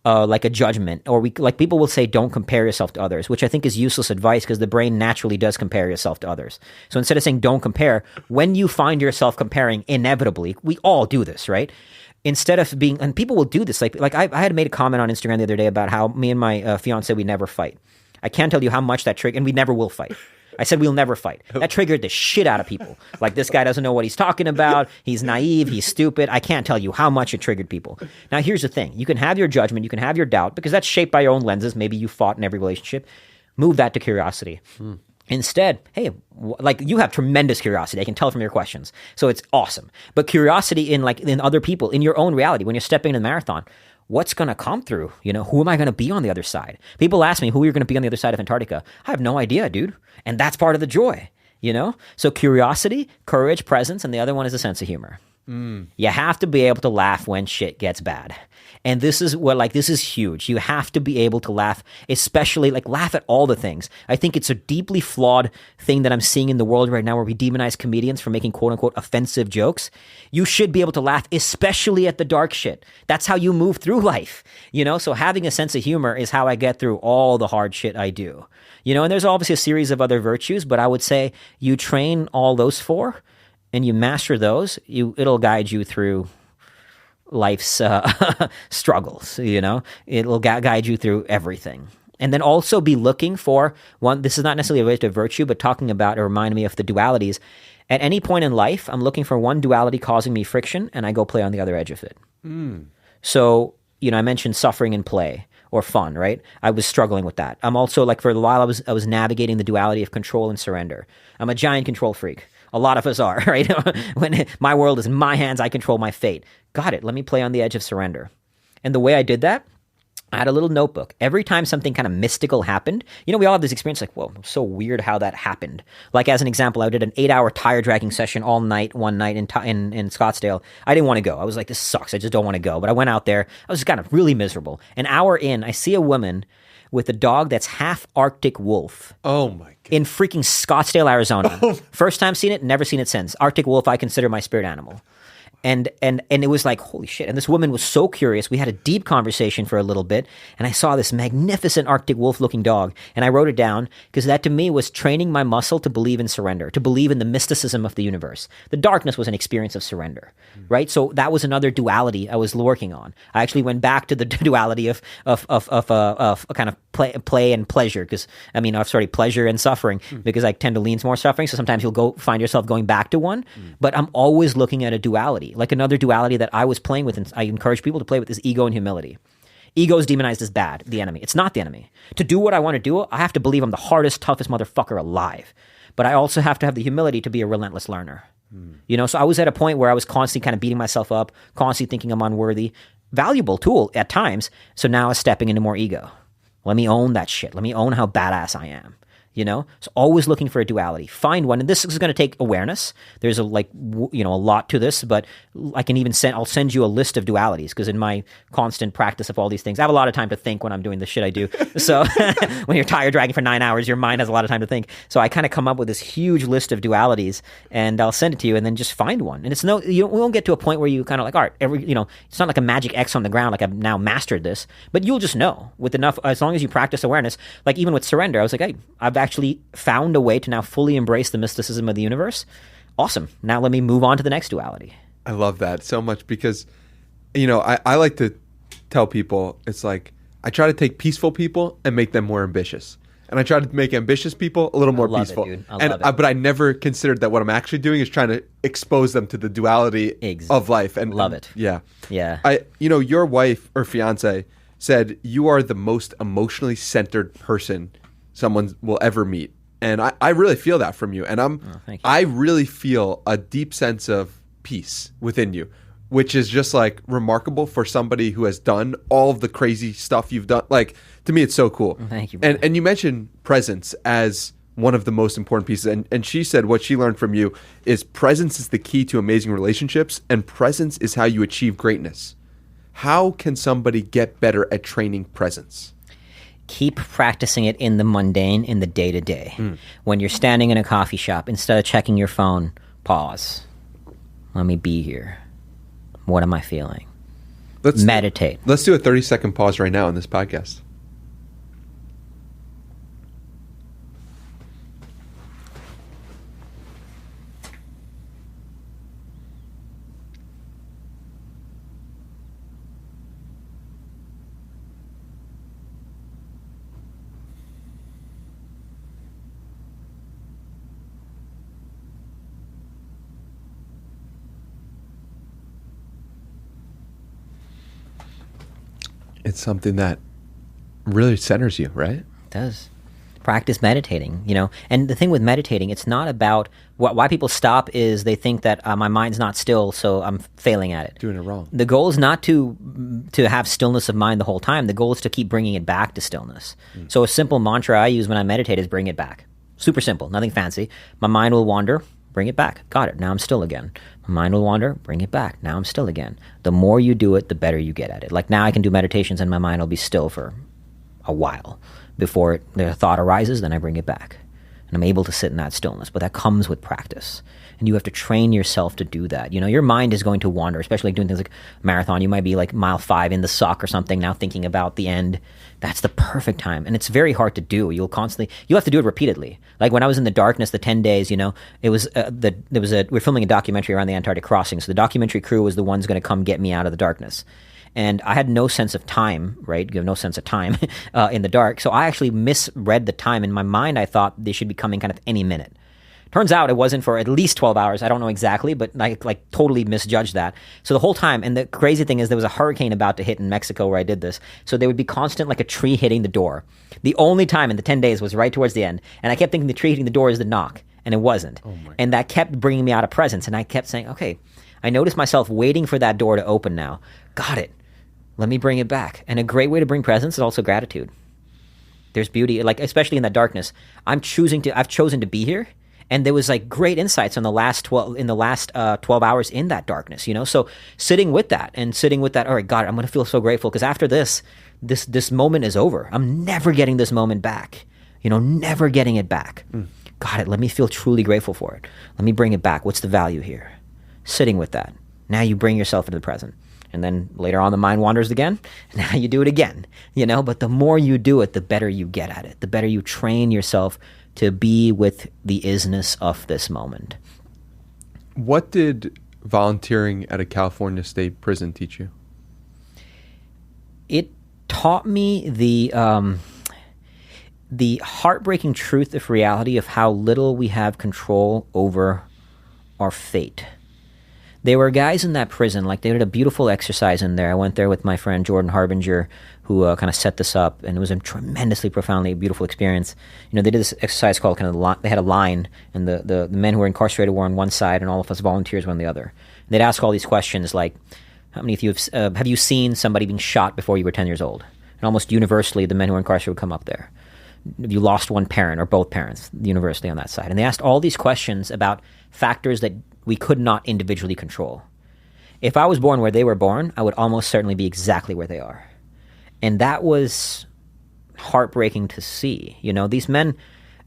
like a judgment, or people will say, don't compare yourself to others, which I think is useless advice, because the brain naturally does compare yourself to others. So instead of saying don't compare, when you find yourself comparing, inevitably, we all do this, right? Instead of being, and people will do this, like I had made a comment on Instagram the other day about how me and my fiance, we never fight. I can't tell you how much that triggered, and we never will fight. I said we'll never fight. That triggered the shit out of people. Like, this guy doesn't know what he's talking about. He's naive. He's stupid. I can't tell you how much it triggered people. Now, here's the thing. You can have your judgment. You can have your doubt, because that's shaped by your own lenses. Maybe you fought in every relationship. Move that to curiosity. Instead, hey, like, you have tremendous curiosity. I can tell from your questions. So it's awesome. But curiosity in other people, in your own reality, when you're stepping in the marathon, what's going to come through? Who am I going to be on the other side? People ask me, who are you going to be on the other side of Antarctica? I have no idea, dude. And that's part of the joy, So curiosity, courage, presence, and the other one is a sense of humor. You have to be able to laugh when shit gets bad. And this is this is huge. You have to be able to laugh, especially laugh at all the things. I think it's a deeply flawed thing that I'm seeing in the world right now, where we demonize comedians for making quote unquote offensive jokes. You should be able to laugh, especially at the dark shit. That's how you move through life, So having a sense of humor is how I get through all the hard shit I do, and there's obviously a series of other virtues, but I would say you train all those 4 and you master those, it'll guide you through life's struggles, It'll guide you through everything. And then also be looking for one, this is not necessarily related to virtue, but talking about, it reminded me of the dualities. At any point in life, I'm looking for one duality causing me friction, and I go play on the other edge of it. So, I mentioned suffering and play, or fun, right? I was struggling with that. I'm also, for a while, I was navigating the duality of control and surrender. I'm a giant control freak. A lot of us are, right? When my world is in my hands, I control my fate. Got it. Let me play on the edge of surrender. And the way I did that, I had a little notebook. Every time something kind of mystical happened, we all have this experience whoa, so weird how that happened. Like, as an example, I did an 8-hour tire dragging session all night, one night in Scottsdale. I didn't want to go. I was like, this sucks. I just don't want to go. But I went out there. I was just kind of really miserable. An hour in, I see a woman with a dog that's half Arctic wolf. Oh my God. In freaking Scottsdale, Arizona. First time seen it, never seen it since. Arctic wolf, I consider my spirit animal. And it was like, holy shit. And this woman was so curious. We had a deep conversation for a little bit, and I saw this magnificent Arctic wolf looking dog, and I wrote it down, because that to me was training my muscle to believe in surrender, to believe in the mysticism of the universe. The darkness was an experience of surrender, right? So that was another duality I was working on. I actually went back to the duality of kind of play and pleasure, because pleasure and suffering, because I tend to lean more suffering. So sometimes you'll find yourself going back to one, but I'm always looking at a duality. Like, another duality that I was playing with, and I encourage people to play with, is ego and humility. Ego is demonized as bad, the enemy. It's not the enemy. To do what I want to do, I have to believe I'm the hardest, toughest motherfucker alive. But I also have to have the humility to be a relentless learner. So I was at a point where I was constantly kind of beating myself up, constantly thinking I'm unworthy. Valuable tool at times. So now I was stepping into more ego. Let me own that shit. Let me own how badass I am. So always looking for a duality. Find one, and this is going to take awareness. There's a lot to this, but I'll send you a list of dualities, because in my constant practice of all these things, I have a lot of time to think when I'm doing the shit I do. So when you're tire dragging for 9 hours, your mind has a lot of time to think. So I kind of come up with this huge list of dualities, and I'll send it to you, and then just find one. And we won't get to a point where you kind of all right, it's not like a magic X on the ground, like I've now mastered this, but you'll just know with enough, as long as you practice awareness. Like, even with surrender, I was like, hey, I've actually found a way to now fully embrace the mysticism of the universe. Awesome. Now let me move on to the next duality. I love that so much, because, I like to tell people, it's like, I try to take peaceful people and make them more ambitious. And I try to make ambitious people a little more peaceful. But I never considered that what I'm actually doing is trying to expose them to the duality of life. And love it. Yeah. Yeah. Your wife or fiance said you are the most emotionally centered person someone will ever meet. And I really feel that from you. And thank you. I really feel a deep sense of peace within you, which is just remarkable for somebody who has done all of the crazy stuff you've done. To me, it's so cool. Thank you. And you mentioned presence as one of the most important pieces. And she said what she learned from you is presence is the key to amazing relationships, and presence is how you achieve greatness. How can somebody get better at training presence? Keep practicing it in the mundane, in the day-to-day. When you're standing in a coffee shop, instead of checking your phone, pause. Let me be here. What am I feeling? Meditate. Let's do a 30-second pause right now on this podcast. It's something that really centers you, right? It does. Practice meditating, And the thing with meditating, it's not about why people stop is they think that my mind's not still, so I'm failing at it. Doing it wrong. The goal is not to have stillness of mind the whole time. The goal is to keep bringing it back to stillness. So a simple mantra I use when I meditate is bring it back. Super simple, nothing fancy. My mind will wander, bring it back. Got it. Now I'm still again. My mind will wander, bring it back. Now I'm still again. The more you do it, the better you get at it. Like now I can do meditations and my mind will be still for a while. Before the thought arises, then I bring it back. And I'm able to sit in that stillness. But that comes with practice. And you have to train yourself to do that. Your mind is going to wander, especially like doing things like marathon. You might be like mile 5 in the suck or something, now thinking about the end. That's the perfect time. And it's very hard to do. You'll have to do it repeatedly. Like when I was in the darkness, the 10 days, it was, we're filming a documentary around the Antarctic crossing. So the documentary crew was the ones going to come get me out of the darkness. And I had no sense of time, right? You have no sense of time in the dark. So I actually misread the time. In my mind, I thought they should be coming kind of any minute. Turns out it wasn't for at least 12 hours. I don't know exactly, but I like totally misjudged that. So the whole time, and the crazy thing is there was a hurricane about to hit in Mexico where I did this. So there would be constant like a tree hitting the door. The only time in the 10 days was right towards the end. And I kept thinking the tree hitting the door is the knock. And it wasn't. And that kept bringing me out of presence. And I kept saying, okay, I noticed myself waiting for that door to open now. Got it. Let me bring it back. And a great way to bring presence is also gratitude. There's beauty, like especially in that darkness. I've chosen to be here. And there was like great insights on the last 12 hours in that darkness, So sitting with that, all right, God, I'm going to feel so grateful because after this moment is over. I'm never getting this moment back, never getting it back. Got it. Let me feel truly grateful for it. Let me bring it back. What's the value here? Sitting with that. Now you bring yourself into the present. And then later on the mind wanders again. And now you do it again, But the more you do it, the better you get at it. The better you train yourself to be with the isness of this moment. What did volunteering at a California state prison teach you? It taught me the heartbreaking truth of reality of how little we have control over our fate. There were guys in that prison, like they did a beautiful exercise in there. I went there with my friend Jordan Harbinger, who kind of set this up, and it was a tremendously, profoundly beautiful experience. They did this exercise called they had a line, and the men who were incarcerated were on one side, and all of us volunteers were on the other. And they'd ask all these questions like, how many of you have you seen somebody being shot before you were 10 years old? And almost universally, the men who were incarcerated would come up there. Have you lost one parent or both parents, universally on that side? And they asked all these questions about factors that we could not individually control. If I was born where they were born, I would almost certainly be exactly where they are. And that was heartbreaking to see. These men,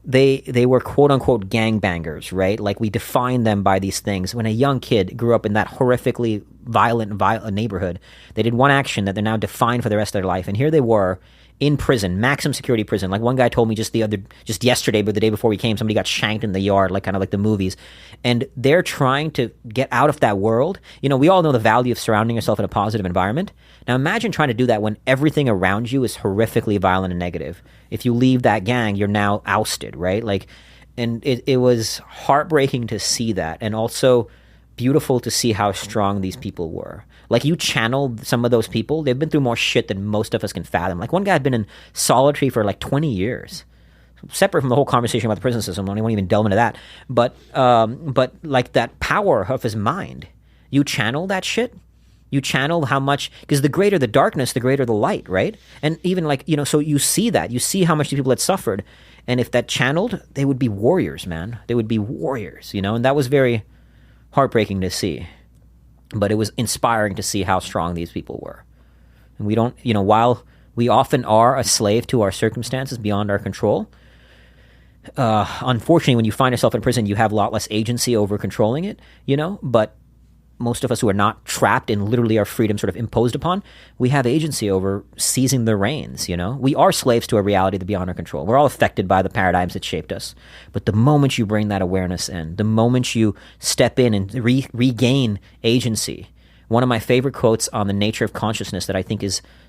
they were quote-unquote gangbangers, right? Like we define them by these things. When a young kid grew up in that horrifically violent neighborhood, they did one action that they're now defined for the rest of their life. And here they were in prison, maximum security prison. Like one guy told me just yesterday, but the day before we came, somebody got shanked in the yard, like kind of like the movies. And they're trying to get out of that world. We all know the value of surrounding yourself in a positive environment. Now imagine trying to do that when everything around you is horrifically violent and negative. If you leave that gang, you're now ousted, right? And it was heartbreaking to see that, and also beautiful to see how strong these people were. Like you channeled some of those people. They've been through more shit than most of us can fathom. Like one guy had been in solitary for like 20 years. Separate from the whole conversation about the prison system, I won't even delve into that. But like that power of his mind, you channel that shit, You channel how much, because the greater the darkness, the greater the light, right? And even like, so you see that. You see how much the people had suffered. And if that channeled, they would be warriors, man. They would be warriors, and that was very heartbreaking to see. But it was inspiring to see how strong these people were. And we don't, while we often are a slave to our circumstances beyond our control, unfortunately, when you find yourself in prison, you have a lot less agency over controlling it, but most of us who are not trapped in literally our freedom sort of imposed upon, we have agency over seizing the reins, We are slaves to a reality that beyond our control. We're all affected by the paradigms that shaped us. But the moment you bring that awareness in, the moment you step in and regain agency, one of my favorite quotes on the nature of consciousness that I think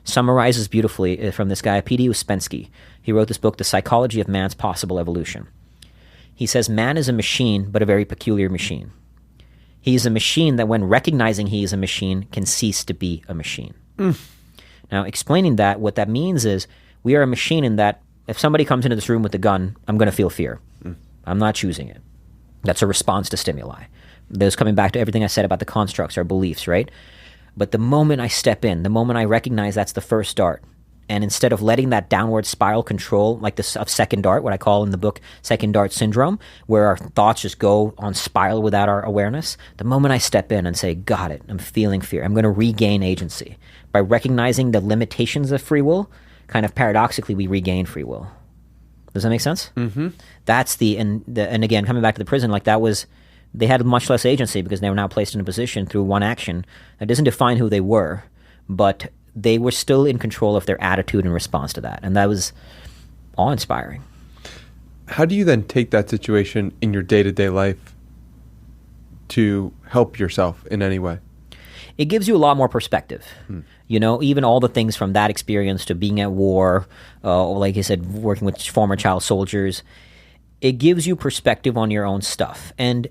summarizes beautifully from this guy, P.D. Ouspensky. He wrote this book, The Psychology of Man's Possible Evolution. He says, man is a machine, but a very peculiar machine. He is a machine that when recognizing he is a machine can cease to be a machine. Now, explaining that, what that means is we are a machine in that if somebody comes into this room with a gun, I'm going to feel fear. I'm not choosing it. That's a response to stimuli. There's coming back to everything I said about the constructs, our beliefs, right? But the moment I step in, the moment I recognize that's the first dart, and instead of letting that downward spiral control, like this of second dart, what I call in the book second dart syndrome, where our thoughts just go on spiral without our awareness, the moment I step in and say, got it, I'm feeling fear, I'm going to regain agency. By recognizing the limitations of free will, kind of paradoxically, we regain free will. Does that make sense? Mm-hmm. That's and again, coming back to the prison, like that was, they had much less agency because they were now placed in a position through one action that doesn't define who they were, but they were still in control of their attitude in response to that. And that was awe-inspiring. How do you then take that situation in your day-to-day life to help yourself in any way? It gives you a lot more perspective. Even all the things from that experience to being at war, like I said, working with former child soldiers, it gives you perspective on your own stuff. And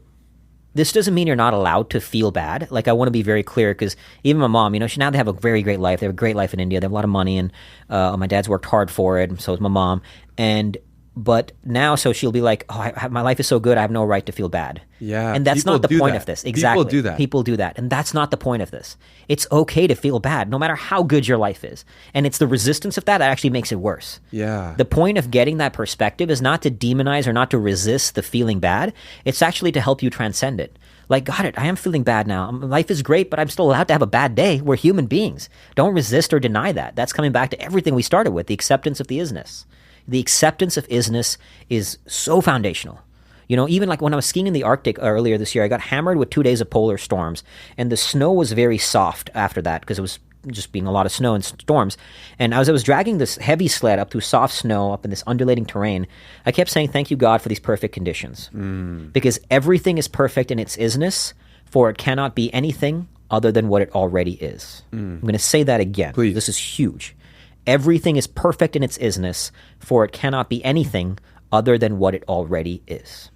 this doesn't mean you're not allowed to feel bad. Like, I want to be very clear, because even my mom, now they have a very great life. They have a great life in India. They have a lot of money, and my dad's worked hard for it, and so has my mom. But now, so she'll be like, my life is so good, I have no right to feel bad. Yeah. And that's not the point of this. Exactly. People do that. People do that. And that's not the point of this. It's okay to feel bad, no matter how good your life is. And it's the resistance of that actually makes it worse. Yeah. The point of getting that perspective is not to demonize or not to resist the feeling bad. It's actually to help you transcend it. Like, got it, I am feeling bad now. Life is great, but I'm still allowed to have a bad day. We're human beings. Don't resist or deny that. That's coming back to everything we started with, the acceptance of the isness. The acceptance of isness is so foundational. Even like when I was skiing in the Arctic earlier this year, I got hammered with 2 days of polar storms, and the snow was very soft after that because it was just being a lot of snow and storms. And as I was dragging this heavy sled up through soft snow up in this undulating terrain, I kept saying, thank you, God, for these perfect conditions. Because everything is perfect in its isness, for it cannot be anything other than what it already is. I'm going to say that again. Please. This is huge. Everything is perfect in its isness, for it cannot be anything other than what it already is.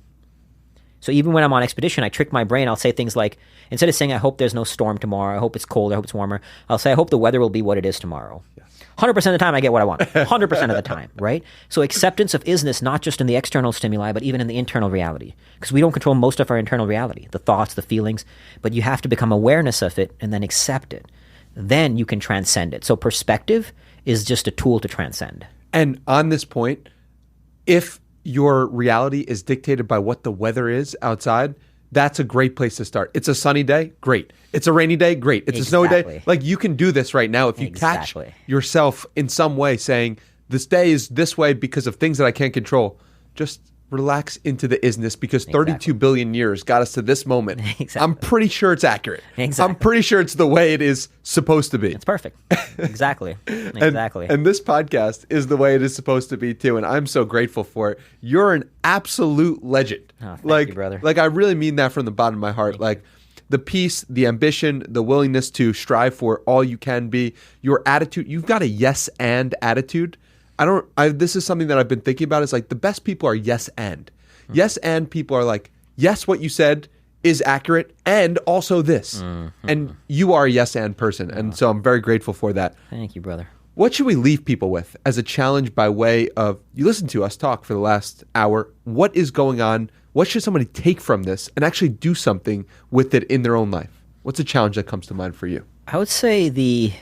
So even when I'm on expedition, I trick my brain. I'll say things like, instead of saying, I hope there's no storm tomorrow, I hope it's cold, I hope it's warmer, I'll say, I hope the weather will be what it is tomorrow. Yes. 100% of the time, I get what I want. 100% of the time, right? So acceptance of isness, not just in the external stimuli, but even in the internal reality. Because we don't control most of our internal reality, the thoughts, the feelings, but you have to become awareness of it and then accept it. Then you can transcend it. So perspective is just a tool to transcend. And on this point, if your reality is dictated by what the weather is outside, that's a great place to start. It's a sunny day, great. It's a rainy day, great. It's a snowy day. Like, you can do this right now if you catch yourself in some way saying, this day is this way because of things that I can't control. Just relax into the isness, because 32 billion years got us to this moment. I'm pretty sure it's accurate. I'm pretty sure it's the way it is supposed to be. It's perfect. Exactly. And this podcast is the way it is supposed to be too, and I'm so grateful for it. You're an absolute legend. Oh, thank you, brother. Like, I really mean that from the bottom of my heart. Like, the peace, the ambition, the willingness to strive for all you can be, your attitude. You've got a yes and attitude. This is something that I've been thinking about, is like, the best people are yes and. Yes and people are like, yes, what you said is accurate, and also this. And you are a yes and person. And so I'm very grateful for that. Thank you, brother. What should we leave people with as a challenge by way of, you listen to us talk for the last hour, what is going on? What should somebody take from this and actually do something with it in their own life? What's a challenge that comes to mind for you? I would say the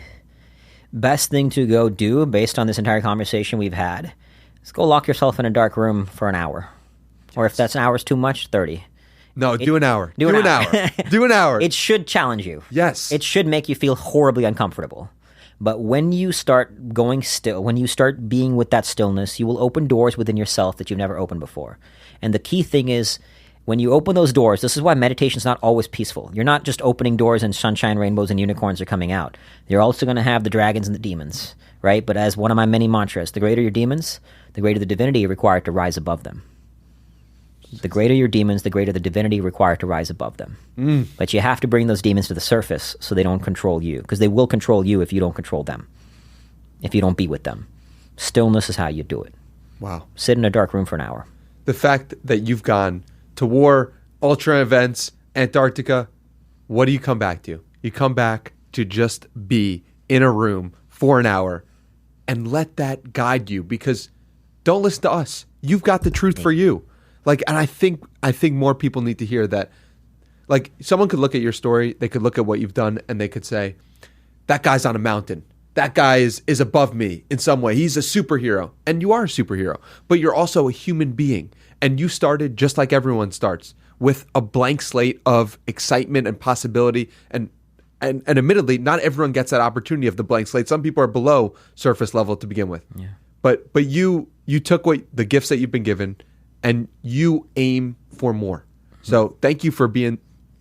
best thing to go do, based on this entire conversation we've had, is go lock yourself in a dark room for an hour. Or if that's an hour is too much, 30. No, do an hour. Do an hour. Do an hour. It should challenge you. Yes. It should make you feel horribly uncomfortable. But when you start going still, when you start being with that stillness, you will open doors within yourself that you've never opened before. And the key thing is, when you open those doors, this is why meditation is not always peaceful. You're not just opening doors and sunshine, rainbows, and unicorns are coming out. You're also going to have the dragons and the demons, right? But as one of my many mantras, the greater your demons, the greater the divinity required to rise above them. The greater your demons, the greater the divinity required to rise above them. But you have to bring those demons to the surface so they don't control you, because they will control you if you don't control them, if you don't be with them. Stillness is how you do it. Wow. Sit in a dark room for an hour. The fact that you've gone to war, ultra events, Antarctica, what do you come back to? You come back to just be in a room for an hour and let that guide you, because don't listen to us. You've got the truth for you. Like, and I think more people need to hear that. Like, someone could look at your story, they could look at what you've done, and they could say, that guy's on a mountain. That guy is above me in some way. He's a superhero. And you are a superhero. But you're also a human being. And you started just like everyone starts, with a blank slate of excitement and possibility. And admittedly, not everyone gets that opportunity of the blank slate. Some people are below surface level to begin with. Yeah. But you took the gifts that you've been given, and you aim for more. So thank you for being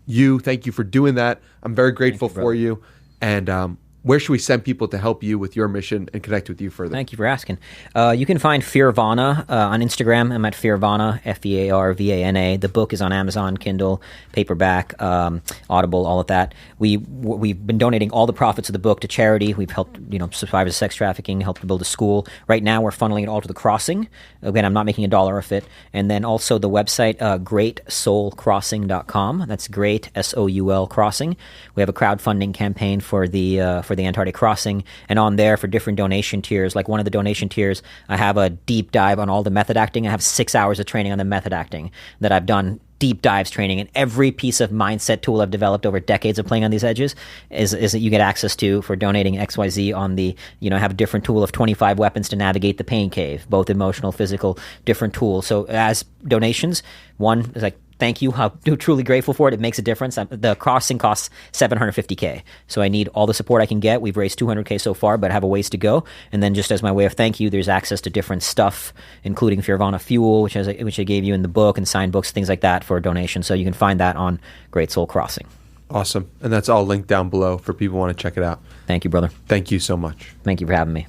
you. Thank you for doing that. I'm very grateful for you. And where should we send people to help you with your mission and connect with you further? Thank you for asking. You can find Fearvana on Instagram. I'm at Fearvana, Fearvana. The book is on Amazon, Kindle, paperback, Audible, all of that. We've been donating all the profits of the book to charity. We've helped survivors of sex trafficking, helped to build a school. Right now, we're funneling it all to the Crossing. Again, I'm not making $1 off it. And then also the website, greatsoulcrossing.com. That's great, SOUL crossing. We have a crowdfunding campaign for the Antarctic crossing, and on there for different donation tiers. Like one of the donation tiers, I have a deep dive on all the method acting. I have 6 hours of training on the method acting that I've done, deep dives training, and every piece of mindset tool I've developed over decades of playing on these edges is that you get access to for donating XYZ on the, I have a different tool of 25 weapons to navigate the pain cave, both emotional, physical, different tools. So as donations, one is like, thank you. I'm truly grateful for it. It makes a difference. The crossing costs $750K. So I need all the support I can get. We've raised $200K so far, but have a ways to go. And then just as my way of thank you, there's access to different stuff, including Fearvana Fuel, which I gave you in the book, and signed books, things like that for a donation. So you can find that on Great Soul Crossing. Awesome. And that's all linked down below for people who want to check it out. Thank you, brother. Thank you so much. Thank you for having me.